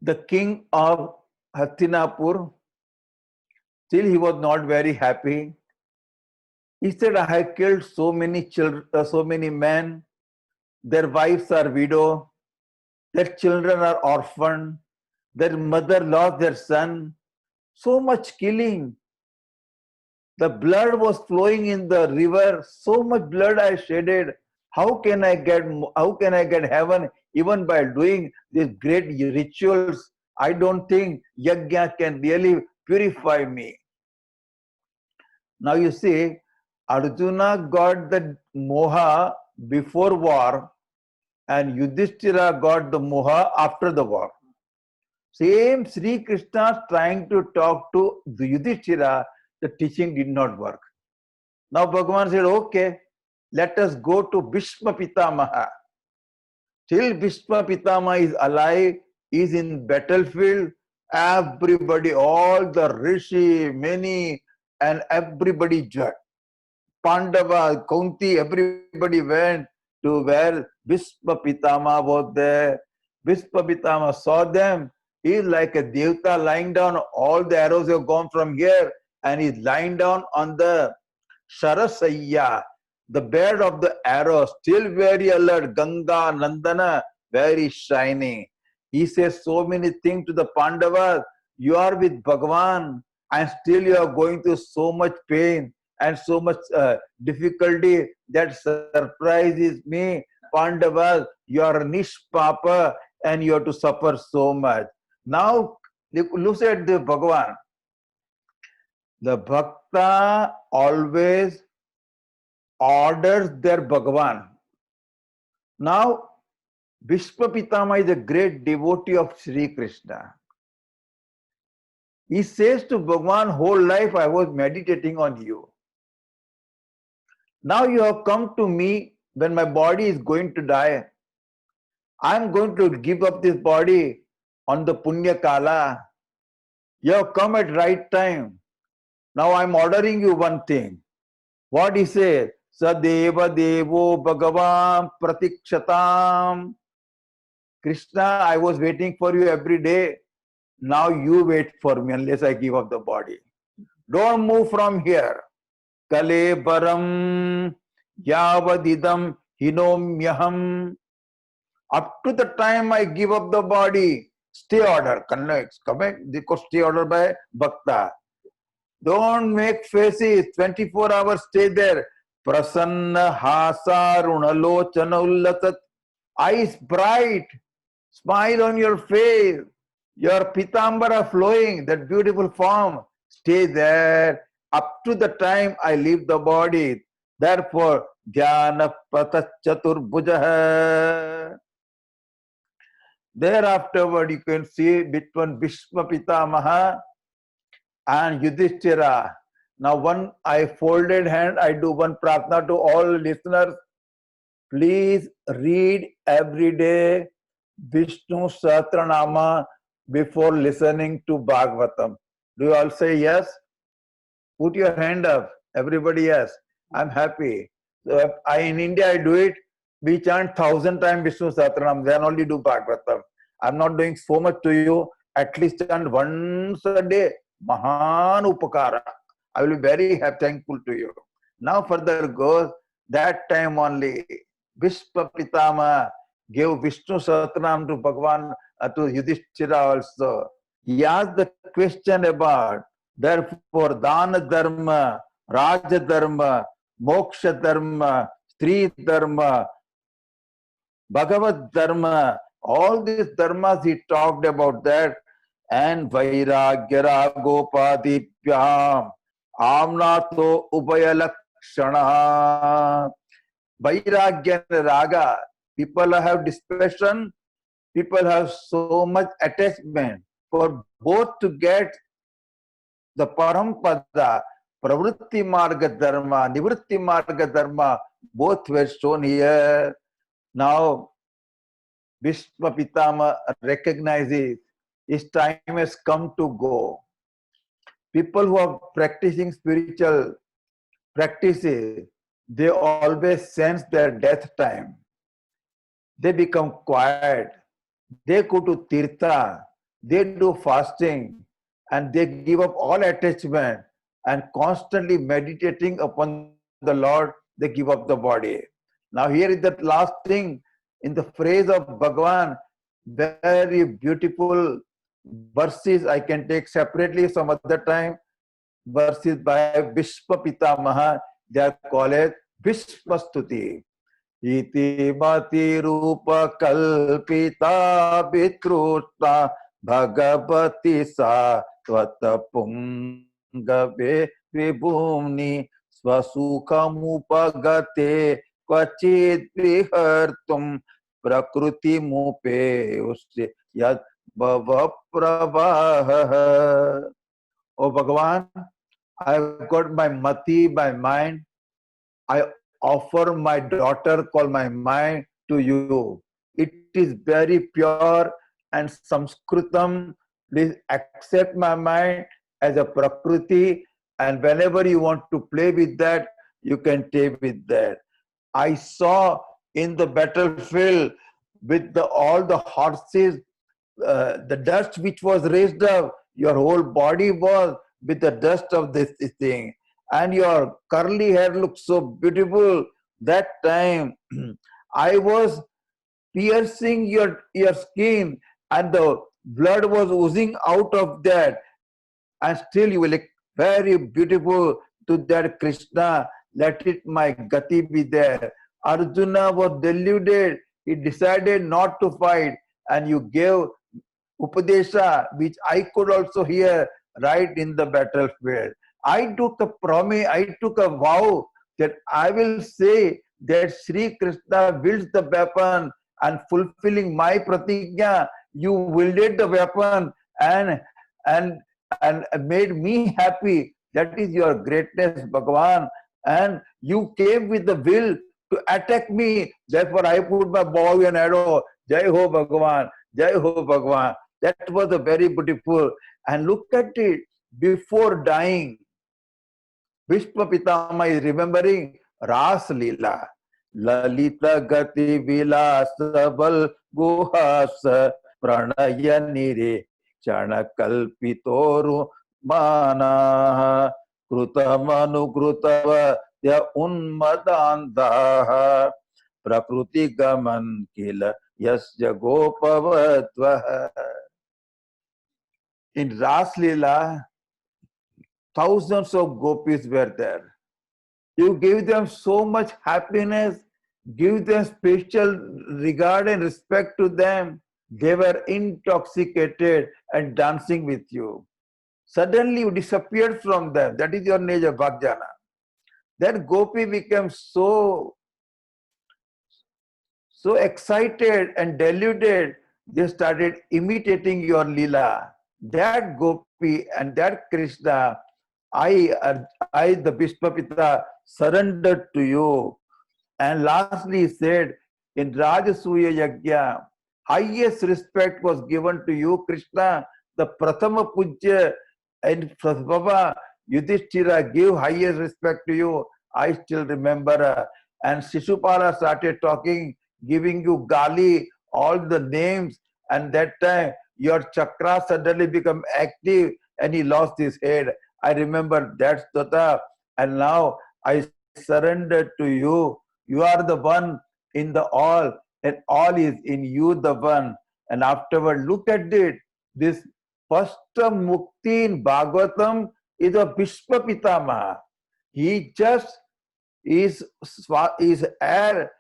the king of Hastinapur. Still, he was not very happy. He said, I have killed so many children, so many men. Their wives are widow. Their children are orphaned. Their mother lost their son. So much killing. The blood was flowing in the river. So much blood I shedded. How can I get heaven even by doing these great rituals? I don't think yajna can really purify me. Now you see, Arjuna got the moha before war, and Yudhishthira got the moha after the war. Same Sri Krishna trying to talk to the Yudhishthira, the teaching did not work. Now Bhagavan said, okay, let us go to Bhishma Pitamaha. Till Bhishma Pitamaha is alive, is in battlefield, everybody, all the Rishi, many, and everybody joined. Pandava, Kunti, everybody went to where Bhishma Pitamaha was there. Bhishma Pitamaha saw them. He is like a Devta lying down. All the arrows have gone from here, and he's lying down on the Sharasaya, the bed of the arrow, still very alert. Ganga, Nandana, very shining. He says so many things to the Pandavas. You are with Bhagavan, and still you are going through so much pain and so much difficulty. That surprises me. Pandavas, you are Nishpapa, and you have to suffer so much. Now, look at the Bhagavan. The Bhakta always orders their Bhagavan. Now, Bhishma Pitama is a great devotee of Sri Krishna. He says to Bhagavan, whole life I was meditating on you. Now you have come to me when my body is going to die. I am going to give up this body on the Punya Kala. You have come at right time. Now I am ordering you one thing. What he says? Sadeva Devo Bhagavan Pratikshatam. Krishna, I was waiting for you every day. Now you wait for me unless I give up the body. Don't move from here. Kalebaram yavadidam hinomyaham. Up to the time I give up the body, stay order. Connect. Because stay order by Bhakta. Don't make faces. 24 hours stay there. Prasanna hasa runalochana ullatat. Eyes bright. Smile on your face. Your pitambara flowing. That beautiful form. Stay there. Up to the time I leave the body. Therefore, dhyana patacaturbhujaha. Thereafterward, you can see between Bhishma Pitamaha and Yudhishthira. Now, one I folded hand, I do one pratna to all listeners. Please read every day Vishnu Sahasranama before listening to Bhagavatam. Do you all say yes? Put your hand up. Everybody yes. I'm happy. So if in India I do it. We chant 1,000 times Vishnu Sahasranam. Then only do Bhagavatam. I'm not doing so much to you. At least chant once a day. Mahan Upakara. I will be very thankful to you. Now further goes, that time only, Bhishma Pitama gave Vishnu Sahasranam to Bhagavan, to Yudhishthira also. He asked the question about, therefore, Dana Dharma, Raja Dharma, Moksha Dharma, Stri Dharma, Bhagavad Dharma, all these dharmas he talked about that, and Vairagya Ragopadipyam Amnato Upayalakshana. Vairagya and Raga, people have dispassion, people have so much attachment. For both to get the Parampada, Pravritti Marga Dharma, Nivritti Marga Dharma, both were shown here. Now, Bhishma Pitama recognizes his time has come to go. People who are practicing spiritual practices, they always sense their death time. They become quiet. They go to Tirtha. They do fasting. And they give up all attachment. And constantly meditating upon the Lord, they give up the body. Now here is that last thing. In the phrase of Bhagavan, very beautiful verses I can take separately some other time. Verses by Bhishma Pitamaha, they are called Bhishma Stuti. Iti mati rupa kalpita vitruta bhagavati satvata pungave vibhumni swasukhamupagate kvachit vihartum prakriti mupe usse yad bhava pravaha. Oh Bhagavan, I've got my mati, my mind. I offer my daughter called my mind to you. It is very pure and Sanskritam. Please accept my mind as a Prakriti, and whenever you want to play with that, you can take with that. I saw in the battlefield with all the horses, the dust which was raised up, your whole body was with the dust of this thing. And your curly hair looks so beautiful. That time I was piercing your skin and the blood was oozing out of that. And still you will look very beautiful to that Krishna. Let it my gati be there. Arjuna was deluded. He decided not to fight. And you gave Upadesha, which I could also hear right in the battlefield. I took a promise, I took a vow that I will say that Sri Krishna wields the weapon, and fulfilling my pratigya, you wielded the weapon and made me happy. That is your greatness, Bhagavan. And you came with the will to attack me. Therefore, I put my bow and arrow. Jai Ho Bhagavan, Jai Ho Bhagavan. That was a very beautiful. And look at it, before dying, Bhishma Pitama is remembering Ras Leela. Lalita Gati Vilas Bal Guhas Pranaya Nire क्षणकल्पितोरुमानाः कृतमनुकृतवत्य उन्मदान्ताः प्रकृतिगमन् किल यस्य गोपवत्वः. In Ras Leela, thousands of gopis were there. You give them so much happiness, give them special regard and respect to them. They were intoxicated and dancing with you. Suddenly you disappeared from them. That is your nature, Bhakjana. That gopi became so excited and deluded, they started imitating your Leela. That gopi and that Krishna, I the Bhishmapita, surrendered to you. And lastly, he said, in Rajasuya Yajna, highest respect was given to you, Krishna, the Prathama Pujya, and Baba Yudhishthira give highest respect to you. I still remember. And Shishupala started talking, giving you gali, all the names, and that time your chakra suddenly become active and he lost his head. I remember that stota, and now I surrender to you. You are the one in the all, and all is in you, the one. And afterward, look at it. This first mukti in Bhagavatam is a Bhishma Pitamaha. He just is air,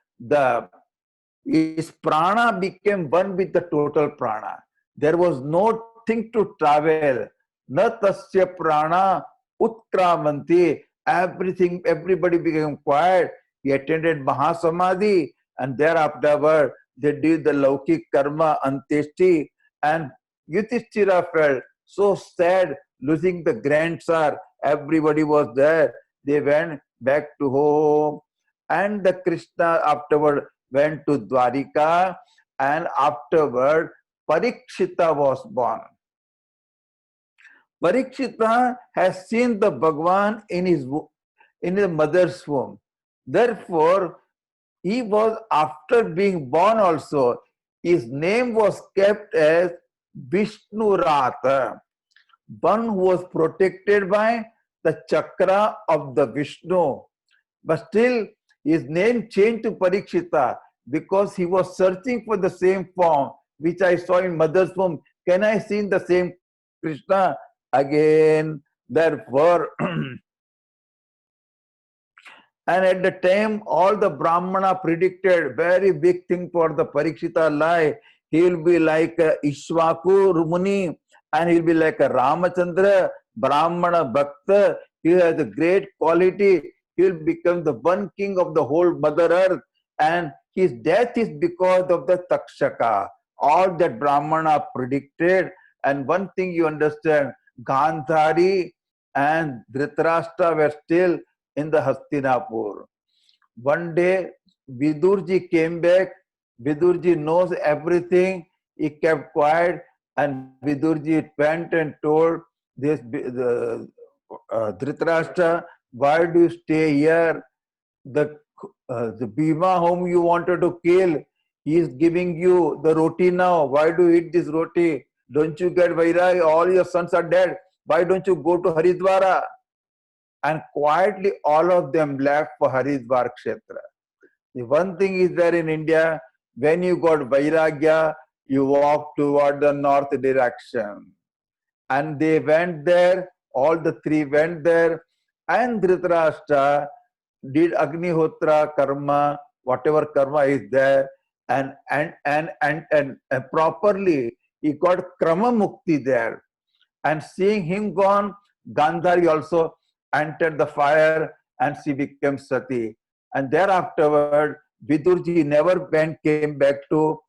his prana became one with the total prana. There was no thing to travel. Na tasya prana utkramanti. Everybody became quiet. He attended Mahasamadhi, and thereafter they did the Laukik Karma Anteshti, and Yudhishthira felt so sad losing the grandson. Everybody was there. They went back to home, and the Krishna afterward went to Dwarika, and afterward Parikshita was born. Parikshita has seen the Bhagwan in his mother's womb. Therefore, he was, after being born also, his name was kept as Vishnu Rata, one who was protected by the chakra of the Vishnu. But still, his name changed to Parikshita because he was searching for the same form which I saw in mother's womb. Can I see the same Krishna again? Therefore, and at the time, all the Brahmana predicted very big thing for the Parikshita life. He will be like Ishwaku Muni, and he will be like a Ramachandra, Brahmana Bhakta. He has a great quality. He will become the one king of the whole Mother Earth. And his death is because of the Takshaka. All that Brahmana predicted. And one thing you understand, Gandhari and Dhritarashtra were still in the Hastinapur. One day, Vidurji came back. Vidurji knows everything. He kept quiet, and Vidurji went and told this Dhritarashtra, why do you stay here? The Bhima whom you wanted to kill, he is giving you the roti now. Why do you eat this roti? Don't you get Vairag? All your sons are dead. Why don't you go to Haridwara? And quietly all of them left for Haridwar Kshetra. The one thing is there in India, when you got Vairagya, you walk toward the north direction. And they went there, all the three went there, and Dhritarashtra did Agnihotra karma, whatever karma is there, and properly he got Krama Mukti there. And seeing him gone, Gandhari also entered the fire and she became Sati. And thereafterward, Vidurji never came back to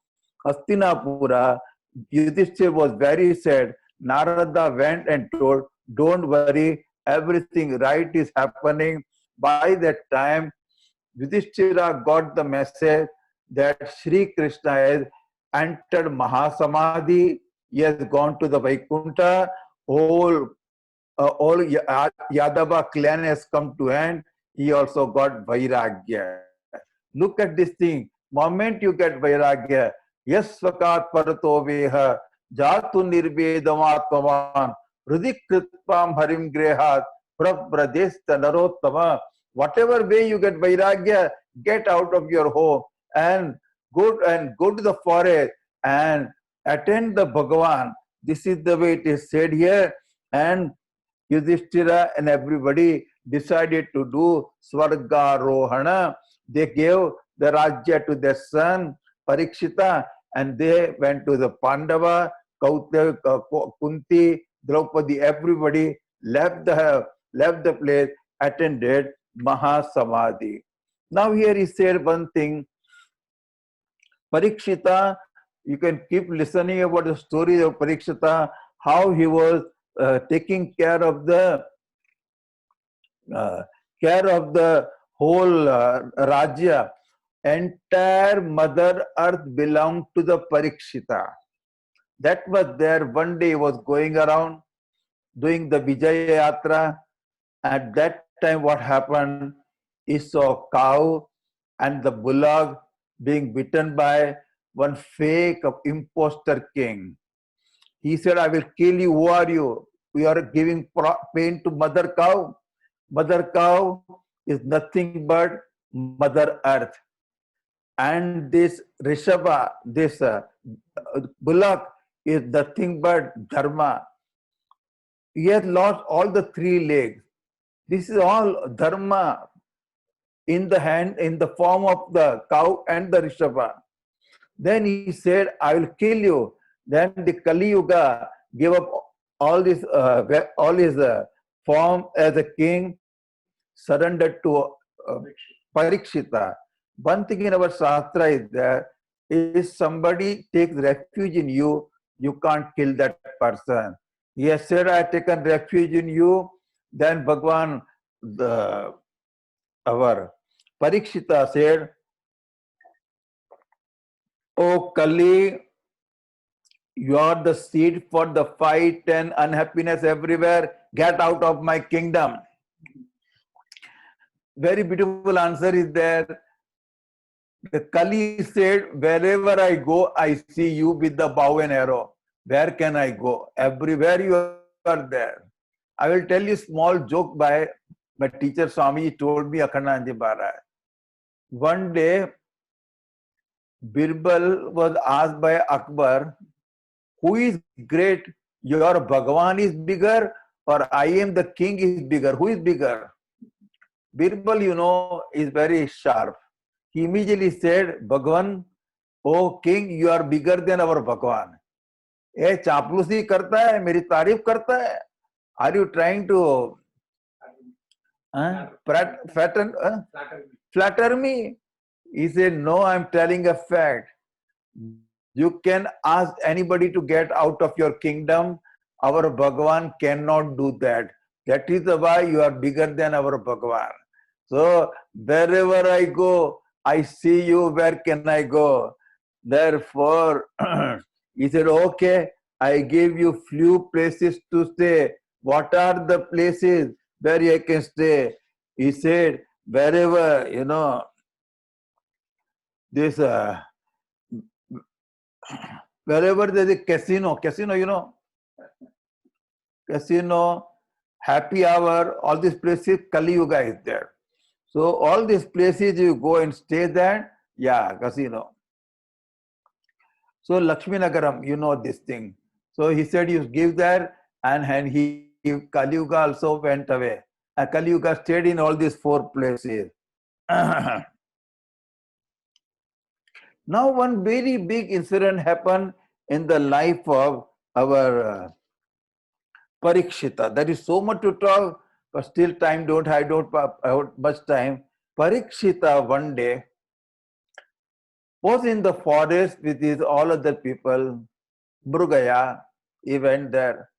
Hastinapura. Yudhishthira was very sad. Narada went and told, don't worry, everything right is happening. By that time, Yudhishthira got the message that Sri Krishna has entered Mahasamadhi. He has gone to the Vaikuntha. All Yadava clan has come to end. He also got Vairagya. Look at this thing. Moment you get Vairagya, Yasvakat Parato Veha Jatu nirbedamaatmavan hridhi kritpam harim grehat prabrajesta narottama. Whatever way you get vairagya, get out of your home and go to the forest and attend the Bhagavan. This is the way it is said here. And Yudhishthira and everybody decided to do Svargarohana. They gave the Rajya to their son Parikshita, and they went to the Pandava, Kunti, Draupadi, everybody left the place, attended Mahasamadhi. Now here he said one thing, Parikshita, you can keep listening about the story of Parikshita, how he was taking care of the whole Rajya. Entire Mother Earth belonged to the Parikshita. That was there. One day he was going around doing the Vijaya Yatra. At that time, what happened? He saw a cow and the bullock being bitten by one fake impostor king. He said, I will kill you. Who are you? We are giving pain to mother cow. Mother cow is nothing but Mother Earth. And this Rishabha, this bullock is nothing but Dharma. He has lost all the three legs. This is all Dharma in the form of the cow and the Rishabha. Then he said, I will kill you. Then the Kali Yuga gave up all his form as a king, surrendered to Parikshita. One thing in our Shastra is there, if somebody takes refuge in you, you can't kill that person. He has said, I have taken refuge in you. Then Bhagwan, our Parikshita said, O Kali, you are the seed for the fight and unhappiness everywhere. Get out of my kingdom. Very beautiful answer is there. The Kali said, wherever I go, I see you with the bow and arrow. Where can I go? Everywhere you are there. I will tell you a small joke by my teacher Swami told me Akhandanji Maharaj. One day, Birbal was asked by Akbar, who is great? Your Bhagavan is bigger or I am the king is bigger? Who is bigger? Birbal, is very sharp. He immediately said, Bhagavan, oh king, you are bigger than our Bhagavan. Eh, चापलूसी करता है, मेरी तारीफ करता है. Are you trying to flatter me? He said, no, I'm telling a fact. You can ask anybody to get out of your kingdom. Our Bhagavan cannot do that. That is why you are bigger than our Bhagavan. So wherever I go, I see you. Where can I go? Therefore, he said, okay, I give you few places to stay. What are the places where I can stay? He said, wherever, this, wherever there is a casino, casino, happy hour, all these places, Kali Yuga is there. So all these places you go and stay there, yeah, casino. So Lakshmi Nagaram, this thing. So he said, you give there, and Kali Yuga also went away. And Kali Yuga stayed in all these four places. Now one very big incident happened in the life of our Parikshita. There is so much to talk, but still I don't have much time. Parikshita one day was in the forest with his all other people. Mrugaya, he went there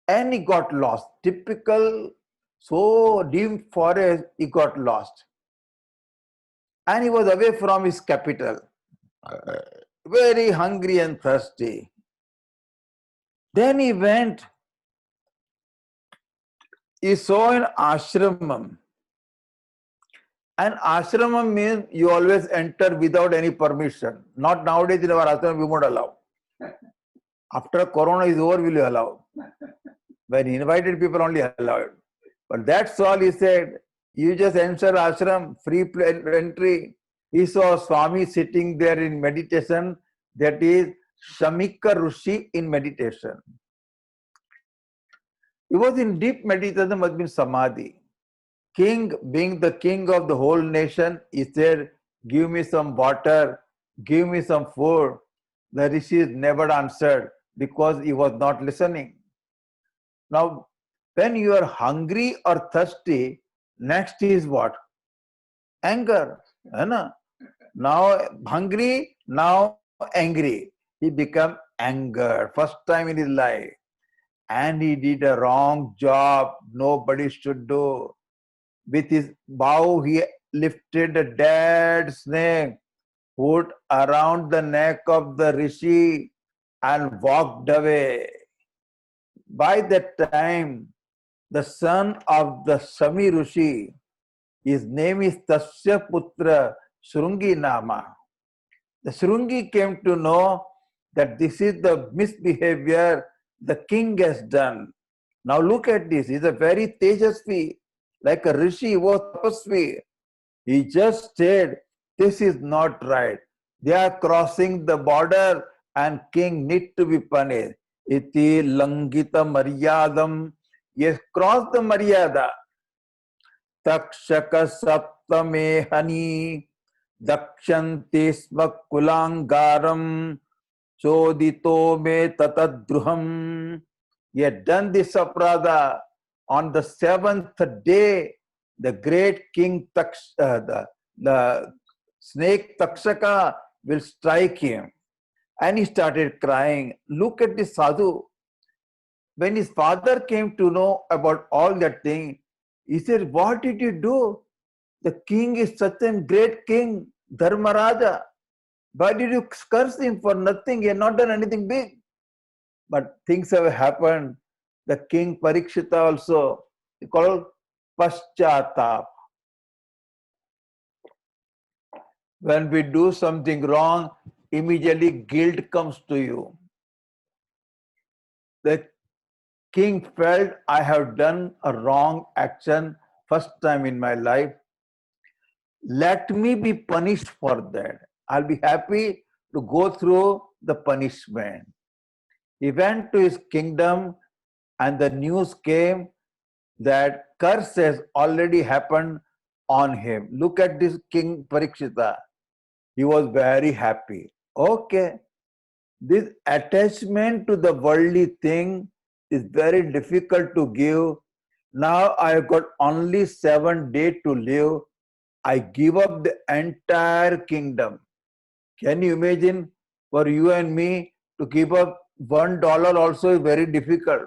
and he got lost. Typical, so deep forest, he got lost. And he was away from his capital, very hungry and thirsty. Then he went, he saw an ashramam. And ashramam means you always enter without any permission. Not nowadays in our ashram, we won't allow. After Corona is over, will you allow? When invited people only allowed. But that's all he said. You just enter ashram, free entry. He saw Swami sitting there in meditation. That is Shamika Rishi in meditation. He was in deep meditation, must be samadhi. King, being the king of the whole nation, he said, give me some water, give me some food. The rishis never answered because he was not listening. Now, when you are hungry or thirsty, next is what? Anger. Now hungry, now angry. He became angered. First time in his life. And he did a wrong job. Nobody should do. With his bow, he lifted a dead snake, put around the neck of the rishi, and walked away. By that time, the son of the Sami Rishi, his name is Tasya Putra Shrungi Nama. The Shrungi came to know that this is the misbehavior the king has done. Now look at this. He's a very Tejasvi, like a Rishi, he was Tapasvi. He just said, this is not right. They are crossing the border and king need to be punished. Iti langita maryadam. Yes, cross the maryada. Takshaka saptame hani dakshanti sma kulangaram chodito me tatadruham. He had done this aparadha on the seventh day. The great king the snake Takshaka will strike him. And he started crying. Look at this sadhu. When his father came to know about all that thing, he said, what did you do? The king is such a great king, Dharmaraja. Why did you curse him for nothing? He had not done anything big. But things have happened. The king Parikshita also, he called Paschatap. When we do something wrong, immediately guilt comes to you. The king felt, I have done a wrong action first time in my life. Let me be punished for that. I'll be happy to go through the punishment. He went to his kingdom and the news came that curse has already happened on him. Look at this King Parikshita. He was very happy. Okay, this attachment to the worldly thing is very difficult to give. Now I have got only 7 days to live. I give up the entire kingdom. Can you imagine for you and me to give up $1 also is very difficult.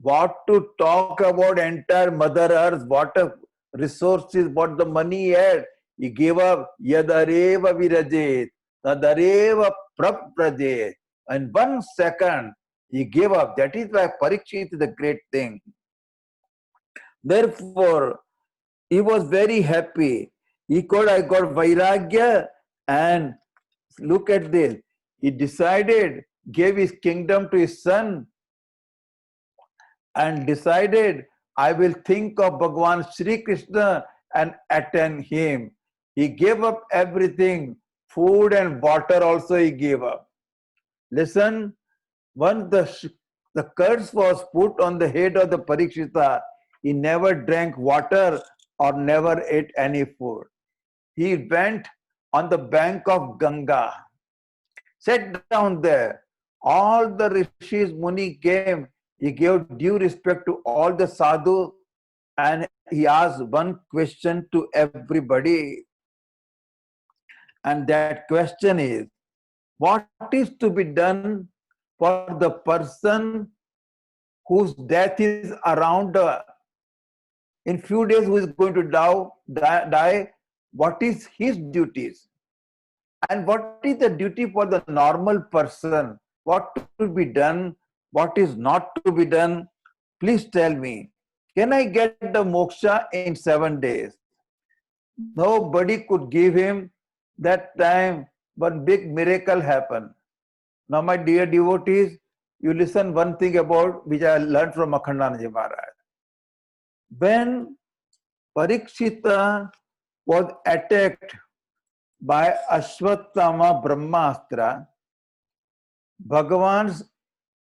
What to talk about entire Mother Earth, what a resources, what the money he had. He gave up Yadareva Virajet, Tadareva Praprajet. In 1 second, he gave up. That is why Parikshit is a great thing. Therefore, he was very happy. I got Vairagya, and look at this. He decided, gave his kingdom to his son, and decided, I will think of Bhagwan Sri Krishna and attend him. He gave up everything. Food and water also he gave up. Listen, once the curse was put on the head of the Parikshita, he never drank water or never ate any food. He went on the bank of Ganga, sat down there. All the rishis, Muni came. He gave due respect to all the sadhu and he asked one question to everybody. And that question is, what is to be done for the person whose death is around in few days, who is going to die? What is his duties? And what is the duty for the normal person? What to be done? What is not to be done? Please tell me. Can I get the moksha in 7 days? Nobody could give him that time, but big miracle happened. Now, my dear devotees, you listen one thing about which I learned from Akhandananda Maharaj. When Parikshita was attacked by Ashwatthama Brahmastra, Bhagavan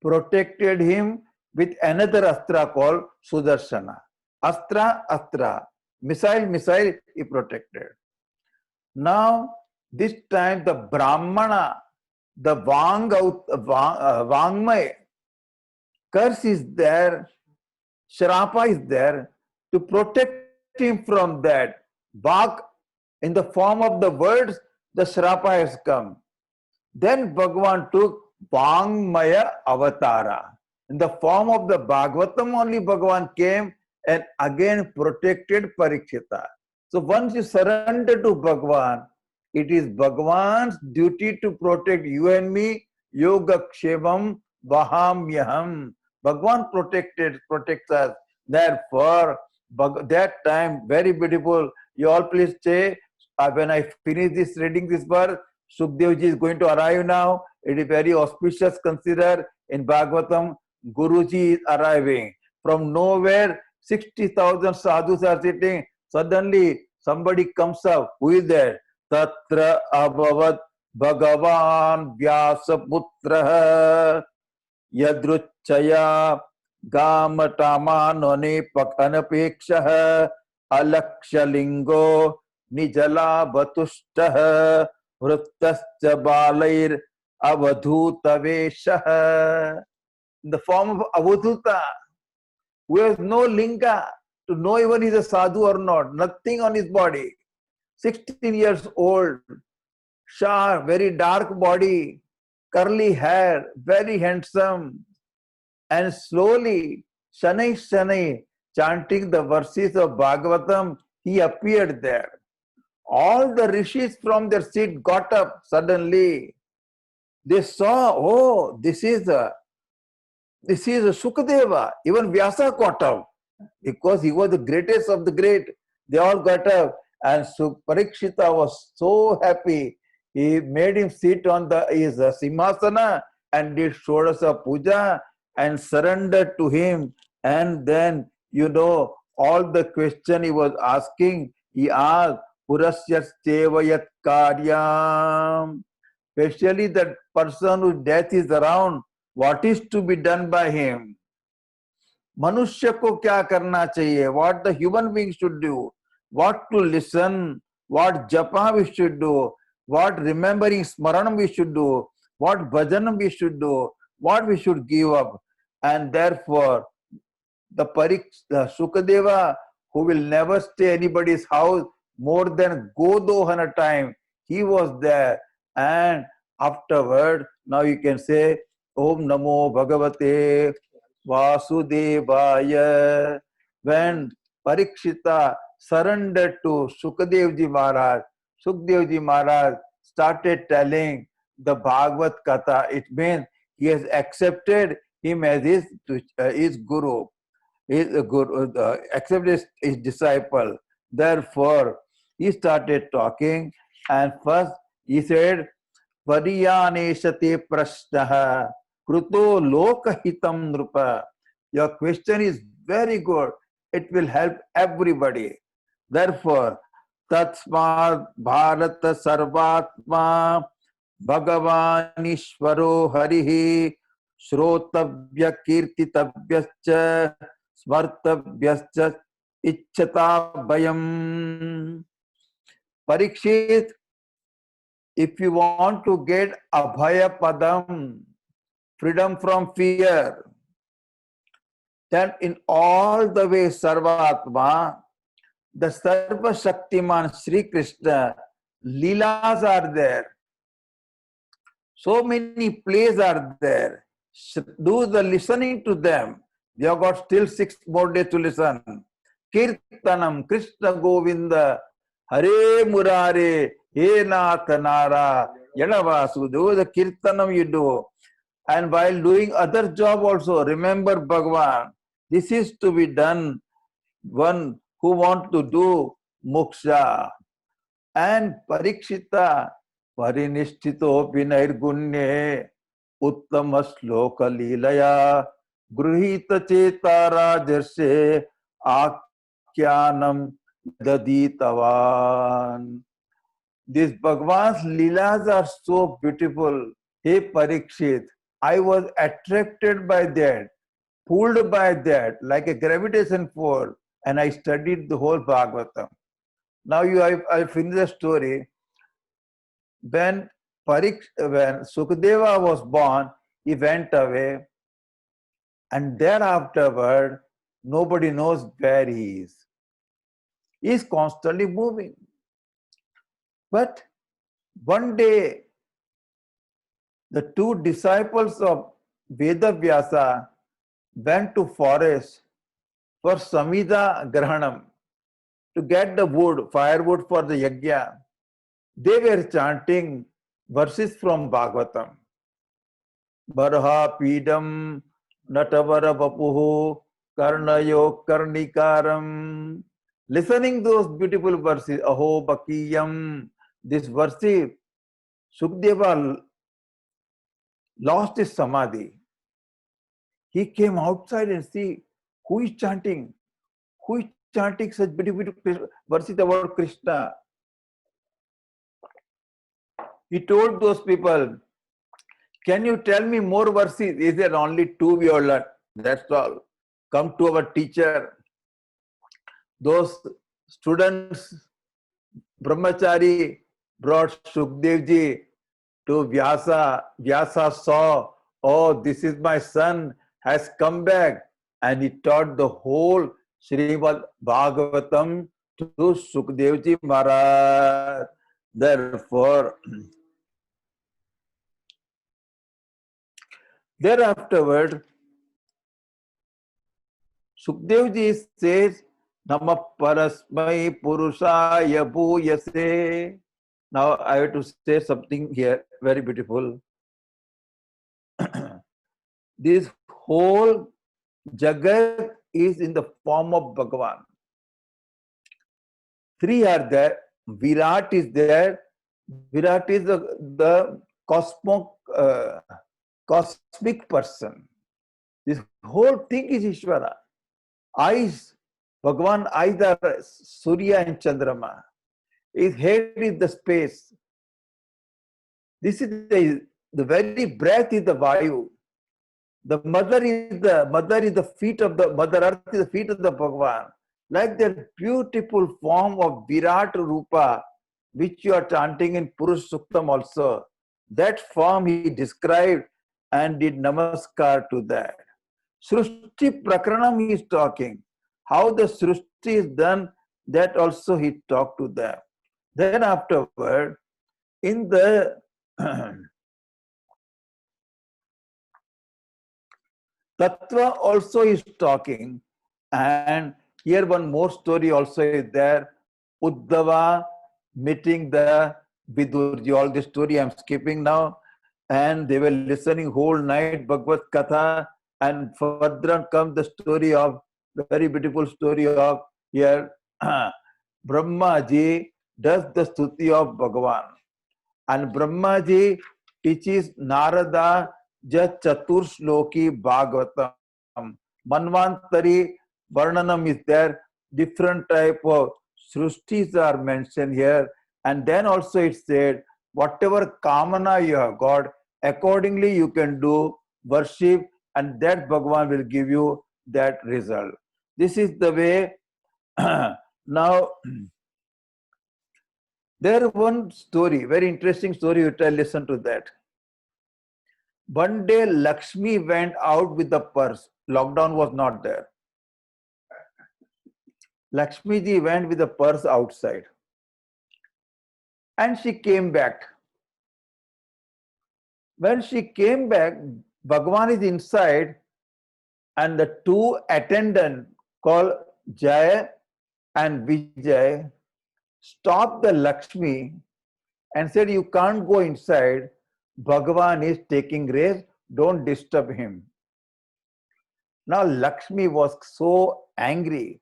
protected him with another astra called Sudarshana. Astra, missile, he protected. Now, this time the Brahmana, the Vangmay, curse is there, Shrapa is there to protect him from that. Bhag, in the form of the words, the Shrapa has come. Then Bhagavan took Vangmaya Avatara. In the form of the Bhagavatam only Bhagavan came and again protected Parikshita. So once you surrender to Bhagavan, it is Bhagavan's duty to protect you and me. Yoga Kshevam Vahamyaham. Bhagavan protects us. Therefore, that time, very beautiful. You all please say, when I finish this reading this verse, Sukadevji is going to arrive now. It is very auspicious. Consider in Bhagavatam, Guruji is arriving. From nowhere, 60,000 sadhus are sitting. Suddenly, somebody comes up. Who is there? Tatra abhavat Bhagavan Vyasaputra Yadruchaya Gamatamano Anapeksha Alakshalingo Nijala Batushta Vrittascha Balair Avadhutavesha. In the form of Avadhuta, who has no linga to know even he's a sadhu or not, nothing on his body. 16 years old, sharp, very dark body, curly hair, very handsome, and slowly, Shanai, chanting the verses of Bhagavatam, he appeared there. All the rishis from their seat got up suddenly. They saw, oh, this is a Sukadeva. Even Vyasa got up because he was the greatest of the great. They all got up, and Parikshita was so happy. He made him sit on his Simhasana and did Shodasa Puja and surrendered to him. And then, all the question he was asking, he asked, Purasyas Chevayat Karyam. Especially that person whose death is around, what is to be done by him? Manushya ko kya karna chahiye? What the human being should do? What to listen? What japa we should do? What remembering smaranam we should do? What bhajanam we should do? What we should give up? And therefore, the Sukadeva, who will never stay anybody's house more than Godohana time, he was there. And afterward, now you can say, Om Namo Bhagavate Vasudevaya. When Parikshita surrendered to Sukadevji Maharaj started telling the Bhagavad Katha. It means he has accepted him as his guru, accepted his disciple. Therefore, he started talking, and first he said, Variyaneshate prashnaha kruto lokahitam nrupa. Your question is very good. It will help everybody. Therefore, Tatsmad Bharata Sarvatma Bhagavanishvaro Harihi Shrotavya Kirtitavyascha Smartavyascha Ichchata Bhayam. Parikshit, if you want to get Abhaya Padam, freedom from fear, then in all the ways Sarvatma, the Sarva Shaktiman Sri Krishna, Leelas are there. So many plays are there. Do the listening to them. We have got still 6 more days to listen. Kirtanam Krishna Govinda Hare Murare He Nath Nara Yadavasu. Do the Kirtanam you do. And while doing other job also, remember Bhagavan. This is to be done. One who want to do moksha. And Parikshita Parinishthito Pinairgunye. उत्तम श्लोक लीलया गृहीत चेता राजर्षे आख्यानम ददीतवान. These Bhagwan's Leelas are so beautiful. Hey Parikshit, I was attracted by that, pulled by that, like a gravitation force, and I studied the whole Bhagavatam. Now I finish the story. When when Sukadeva was born, he went away, and thereafterward, nobody knows where he is. He is constantly moving. But one day, the two disciples of Vedavyasa went to forest for Samhita Grahanam to get the wood, firewood for the yajna. They were chanting verses from Bhagavatam. Barha Pidam Natavara Vapuhu Karnayo Karnikaram. Listening those beautiful verses, Aho Bakiyam, this verse, Sukadeva lost his samadhi. He came outside and see who is chanting such beautiful verses about Krishna. He told those people, can you tell me more verses? Is there only two we all learn? That's all. Come to our teacher. Those students, Brahmachari, brought Shukdevji to Vyasa. Vyasa saw, oh, this is my son, has come back. And he taught the whole Srimad Bhagavatam to Sukadevji Maharaj. Therefore, thereafterward, Sukadevji says, Nama Parasmai Purushaya Bhuyase. Now I have to say something here, very beautiful. This whole Jagat is in the form of Bhagavan. Three are there. Virat is there. Virat is the cosmic person. This whole thing is Ishvara. Eyes, Bhagavan, eyes are Surya and Chandrama. His head is the space. This is the very breath is the Vayu. The mother is the feet of the Mother Earth is the feet of the Bhagavan. Like that beautiful form of Virat Rupa, which you are chanting in Purush Suktam also. That form he described and did namaskar to that. Srushti Prakranam he is talking. How the Srushti is done, that also he talked to them. Then afterward, in the Tattva also is talking, and here one more story also is there. Uddhava meeting the Vidurji. All this story I'm skipping now. And they were listening whole night Bhagavad Katha, and further comes the story of, very beautiful story of here, Brahmaji does the stuti of Bhagavan. And Brahmaji teaches Narada Jat Chatur Shloki Bhagavatam. Manvantari Varnanam is there. Different type of Srushtis are mentioned here. And then also it said, whatever kamana you have got, accordingly you can do worship, and that Bhagavan will give you that result. This is the way. Now, there one story, very interesting story, you tell, listen to that. One day Lakshmi went out with the purse. Lockdown was not there. Lakshmi ji went with the purse outside. And she came back. When she came back, Bhagavan is inside, and the two attendants called Jai and Vijay stopped the Lakshmi and said, you can't go inside. Bhagavan is taking rest. Don't disturb him. Now Lakshmi was so angry.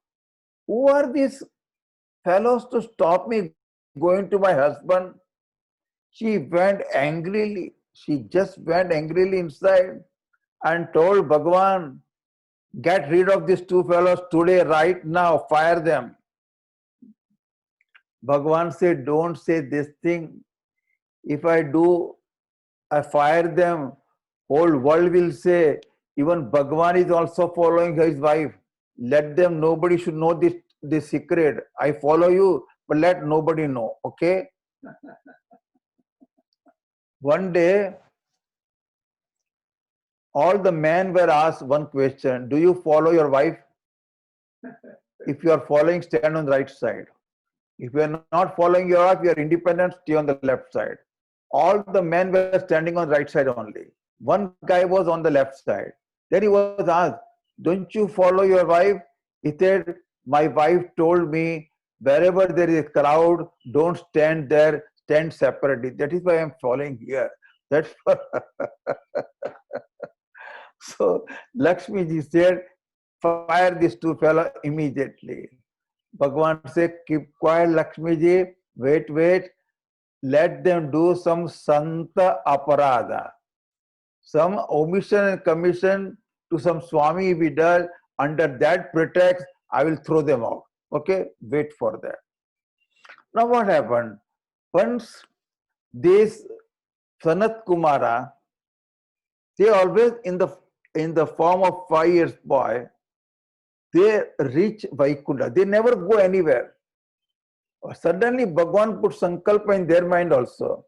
Who are these fellows to stop me going to my husband? She went angrily She just went angrily inside and told Bhagwan, get rid of these two fellows today, right now, fire them. Bhagwan said, don't say this thing. If I do, I fire them. Whole world will say, even Bhagwan is also following his wife. Let them, nobody should know this secret. I follow you, but let nobody know, okay? One day, all the men were asked one question, do you follow your wife? If you are following, stand on the right side. If you are not following your wife, you are independent, stay on the left side. All the men were standing on the right side only. One guy was on the left side. Then he was asked, don't you follow your wife? He said, my wife told me, wherever there is a crowd, don't stand there, stand separately. That is why I am following here. That's So Lakshmi ji said, fire these two fellows immediately. Bhagwan said, keep quiet, Lakshmi ji, wait, let them do some Santa Aparada. Some omission and commission to some Swami we does, under that pretext, I will throw them out. Okay, wait for that. Now what happened? Once this Sanat Kumara, they always in the form of 5 years boy, they reach Vaikunta. They never go anywhere. Suddenly Bhagwan put sankalpa in their mind also.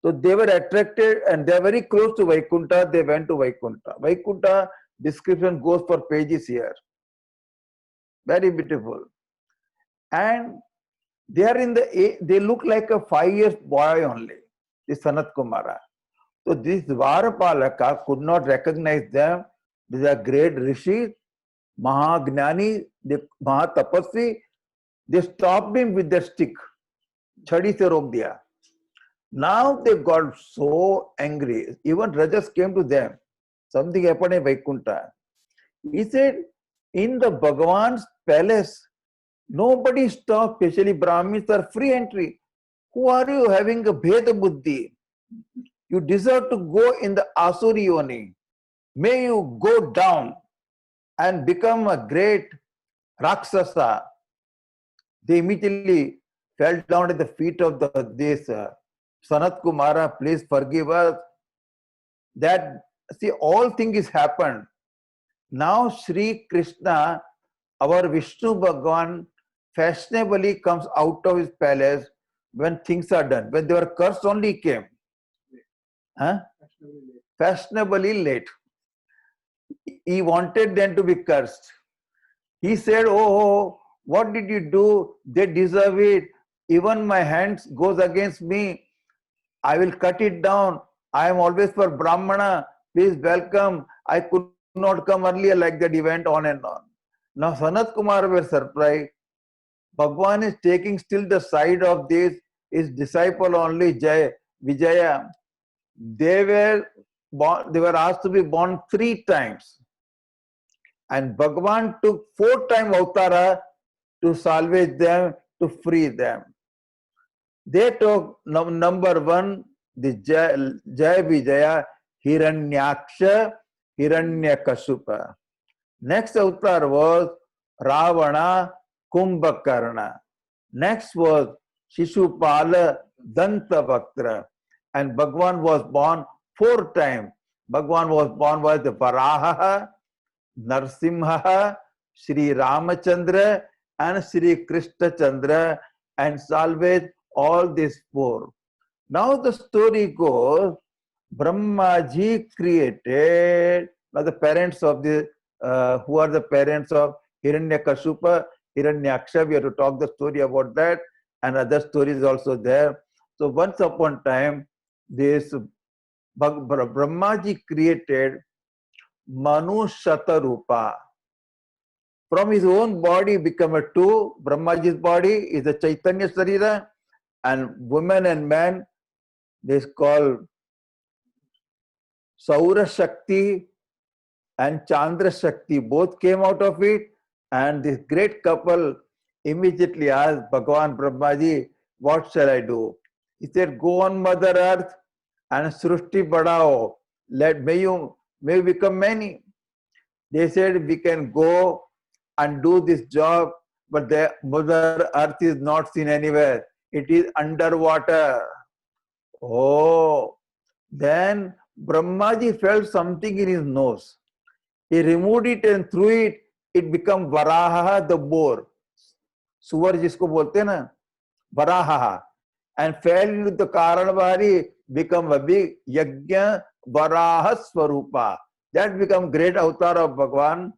So they were attracted and they are very close to Vaikunta. They went to Vaikunta. Vaikunta description goes for pages here. Very beautiful. And they are they look like a 5 years boy only, this Sanat Kumara. So this Dwarapalaka could not recognize them. These are great rishis, Mahagnani, Mahatapasvi. They stopped him with their stick. Chadi se rok diya. Now they got so angry. Even Rajas came to them. Something happened in Vaikunta. He said, in the Bhagavan's palace, nobody stopped, especially Brahmins are free entry. Who are you having a Bheda Buddhi? You deserve to go in the Asuri Yoni. May you go down and become a great Rakshasa. They immediately fell down at the feet of this Sanat Kumara, please forgive us. That, see, all things happened. Now Sri Krishna, our Vishnu Bhagavan, fashionably comes out of his palace when things are done. When they were cursed, only came. Huh? Fashionably late. He wanted them to be cursed. He said, oh, what did you do? They deserve it. Even my hands goes against me. I will cut it down. I am always for Brahmana. Please welcome. I could not come earlier, like that. He went on and on. Now Sanat Kumar were surprised. Bhagwan is taking still the side of this, his disciple only, Vijaya. They were asked to be born 3 times. And Bhagwan took 4 times avatara to salvage them, to free them. They took number 1, the Jai Vijaya, Hiranyaksha, Hiranyakashipa. Next avatar was Ravana, Kumbhakarna. Next was Shishupala, Dantavaktra. And Bhagwan was born 4 times. Bhagwan was born by the Varaha, Narsimha, Sri Ramachandra, and Sri Krishna Chandra, and salvage all these 4. Now the story goes, Brahmaji created, now the parents of the, who are the parents of Hiranyakashipa, Hiranyaksha, we have to talk the story about that, and other stories also there. So once upon a time, this Brahmaji created Manu Shatarupa. From his own body become a 2. Brahmaji's body is a Chaitanya Sarira, and women and men, this called Saura Shakti and Chandra Shakti, both came out of it. And this great couple immediately asked Bhagavan Brahmaji, what shall I do? He said, go on Mother Earth, and Srushti Badao, may you become many. They said we can go and do this job, but the Mother Earth is not seen anywhere. It is underwater. Oh, then Brahmaji felt something in his nose. He removed it and threw it. It became Varaha, the boar. सुअर जिसको बोलते हैं ना, Varaha, and fell into the Karanvari, become a big Yajna Varaha Swarupa. That become great avatar of Bhagwan.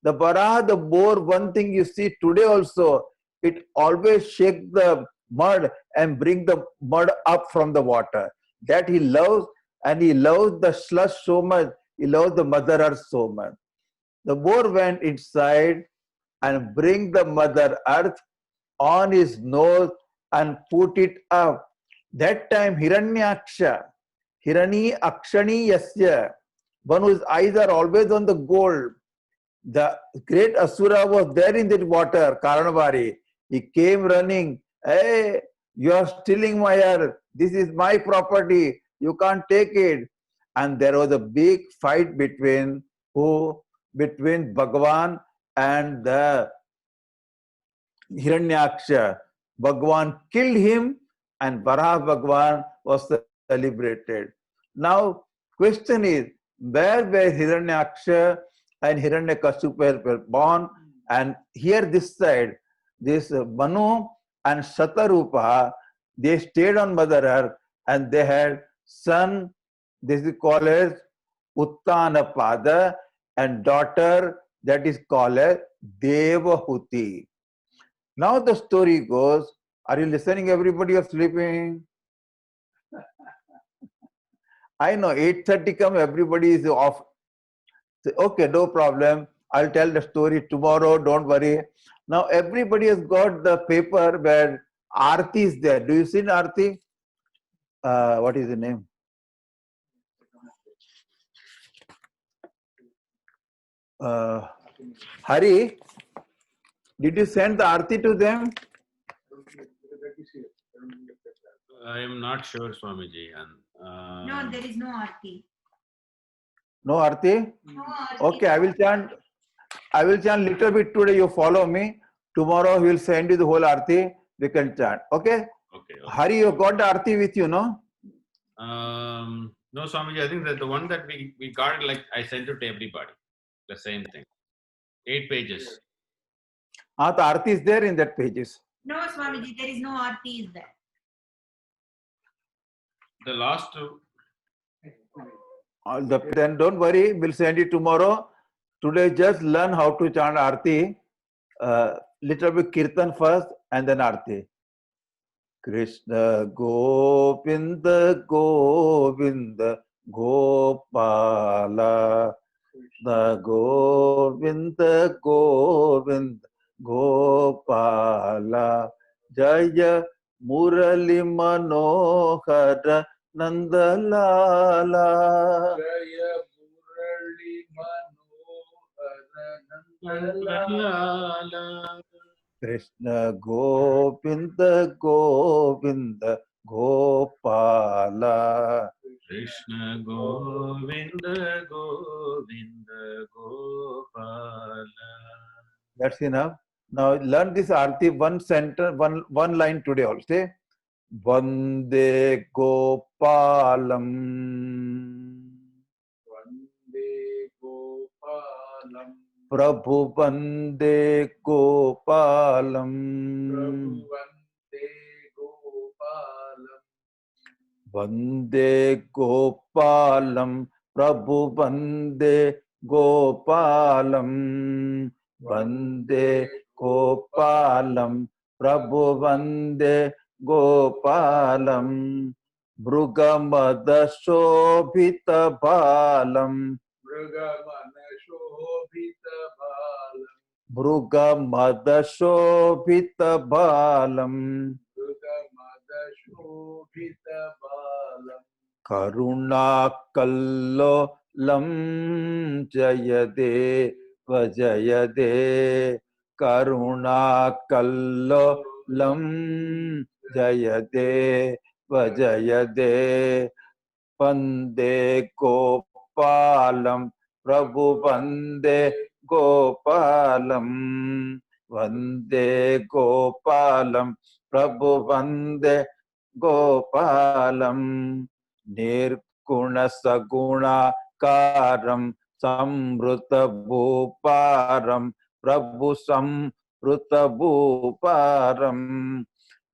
The Varaha, the boar, one thing you see today also, it always shake the mud and bring the mud up from the water. That he loves, and he loves the slush so much, he loves the Mother Earth so much. The boar went inside and bring the Mother Earth on his nose and put it up. That time Hiranyaksha, Hirani Akshani Yasya, one whose eyes are always on the gold. The great Asura was there in that water, Karanavari. He came running. Hey, you are stealing my earth. This is my property. You can't take it. And there was a big fight between who? Between Bhagwan and the Hiranyaksha. Bhagwan killed him and Varaha Bhagwan was celebrated. Now, question is, where were Hiranyaksha and Hiranyakashipu were born? And here this side, this Manu and Shatarupa, they stayed on Mother Earth and they had son, this is called as Uttanapada, and daughter that is called as Devahuti. Now the story goes, are you listening everybody or sleeping? I know 8:30 come, everybody is off. Okay, no problem. I'll tell the story tomorrow, don't worry. Now everybody has got the paper where Aarti is there. Do you see Aarti? What is the name? Hari, did you send the Aarti to them? I am not sure, Swamiji. No, there is no Aarti. No Aarti? No Aarti. Okay, I will chant little bit today, you follow me. Tomorrow we will send you the whole Aarti, we can chant. Okay? Okay. Hari, you got the Aarti with you, no? No, Swamiji, I think that the one that we got, like I sent it to everybody. The same thing. 8 pages. The Aarti is there in that pages. No, Swamiji, there is no Aarti is there. The last two. Then don't worry, we'll send it tomorrow. Today just learn how to chant Aarti. Little bit Kirtan first and then Aarti. Krishna Govinda Govinda Gopala, the Govinda Govinda Gopala, Jaya Murali Manohara Nandalala. Jaya Murali Manohara Nandalala. Krishna Govinda Govinda Gopala. Krishna Govinda Govinda Gopala. That's enough. Now learn this Aarti, one sentence, one line today also. Vande Gopalam. Vande Gopalam. Prabhu Vande Gopalam. Prabhu Vande Gopalam. Vande Gopalam. Prabhu Vande Gopalam. Vande Gopalam. Prabhu Vande Gopalam. Bhrugamada Shobhita Balam. Mrugamana Shobhita Balam. Bhrugamada Shobhita Balam. Mrugamada Shobhita Balam. Karuna Kallo Lam Jayade Vajayade. Karuna Kallo Lam Jayade Vajayade. वंदे गोपालम प्रभु वंदे गोपालम वंदे गोपालम प्रभु वंदे गोपालम निर्गुण सगुणाकारम संवृत भूपारम प्रभु संवृत भूपारम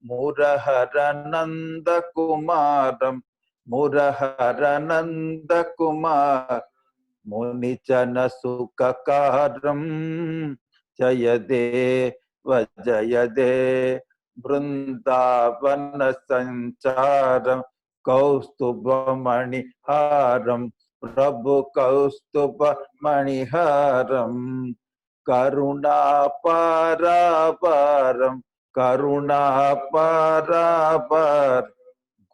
मुरहर नंद कुमारम मुरहर नंद कुमार मुनिचन सुखकारम जय देव जय देव वृंदावन संचारम कौस्तुभ मणिहारम प्रभु कौस्तुभ मणिहारम करुणा पारावारम करुणा पारावार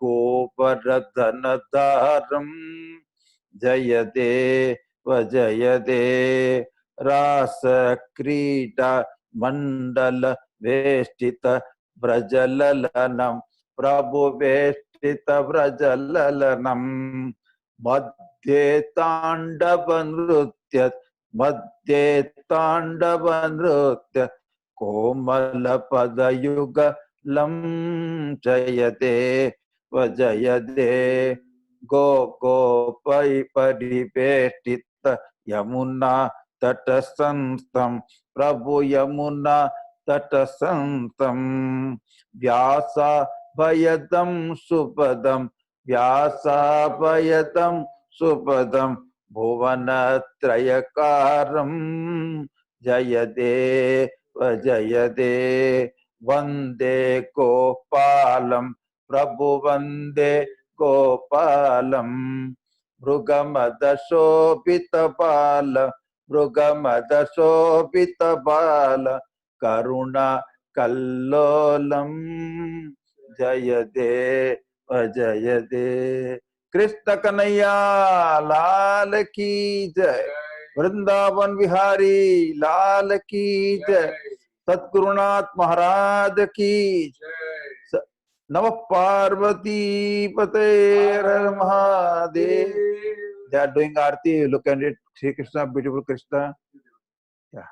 गोवर्धन धारम जय देव जय देव रास क्रीडा मंडल वेष्टित व्रजललनम प्रभु वेष्टित व्रजललनम मध्ये तांडव नृत्य कोमल पदयुगलम जय देव जय देव गो गोपै परिवेष्टित यमुना तटसंस्थम प्रभु यमुना तटसंस्थम व्यासा भयदम सुपदम व्यासा भयदम सुपदम भुवन त्रयकारम जय देव जय देव वंदे गोपालम प्रभु वंदे गोपालम मृगमद शोभित बाल मृगमद शोभित बाल करुणा कल्लोलम जय देव जय देव कृष्ण कन्हैया लाल की जय वृंदावन विहारी लाल की जय सद्गुरुनाथ महाराज की जय नमः पार्वती पते हर हर Mahadev they are doing aarti look at it Sri Krishna beautiful Krishna yeah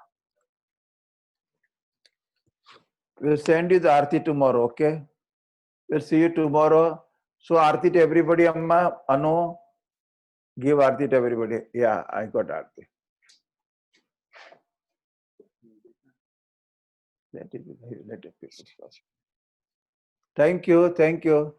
we'll send you the aarti tomorrow okay we'll see you tomorrow so aarti to everybody amma Anu give aarti to everybody yeah I got aarti let it be first thank you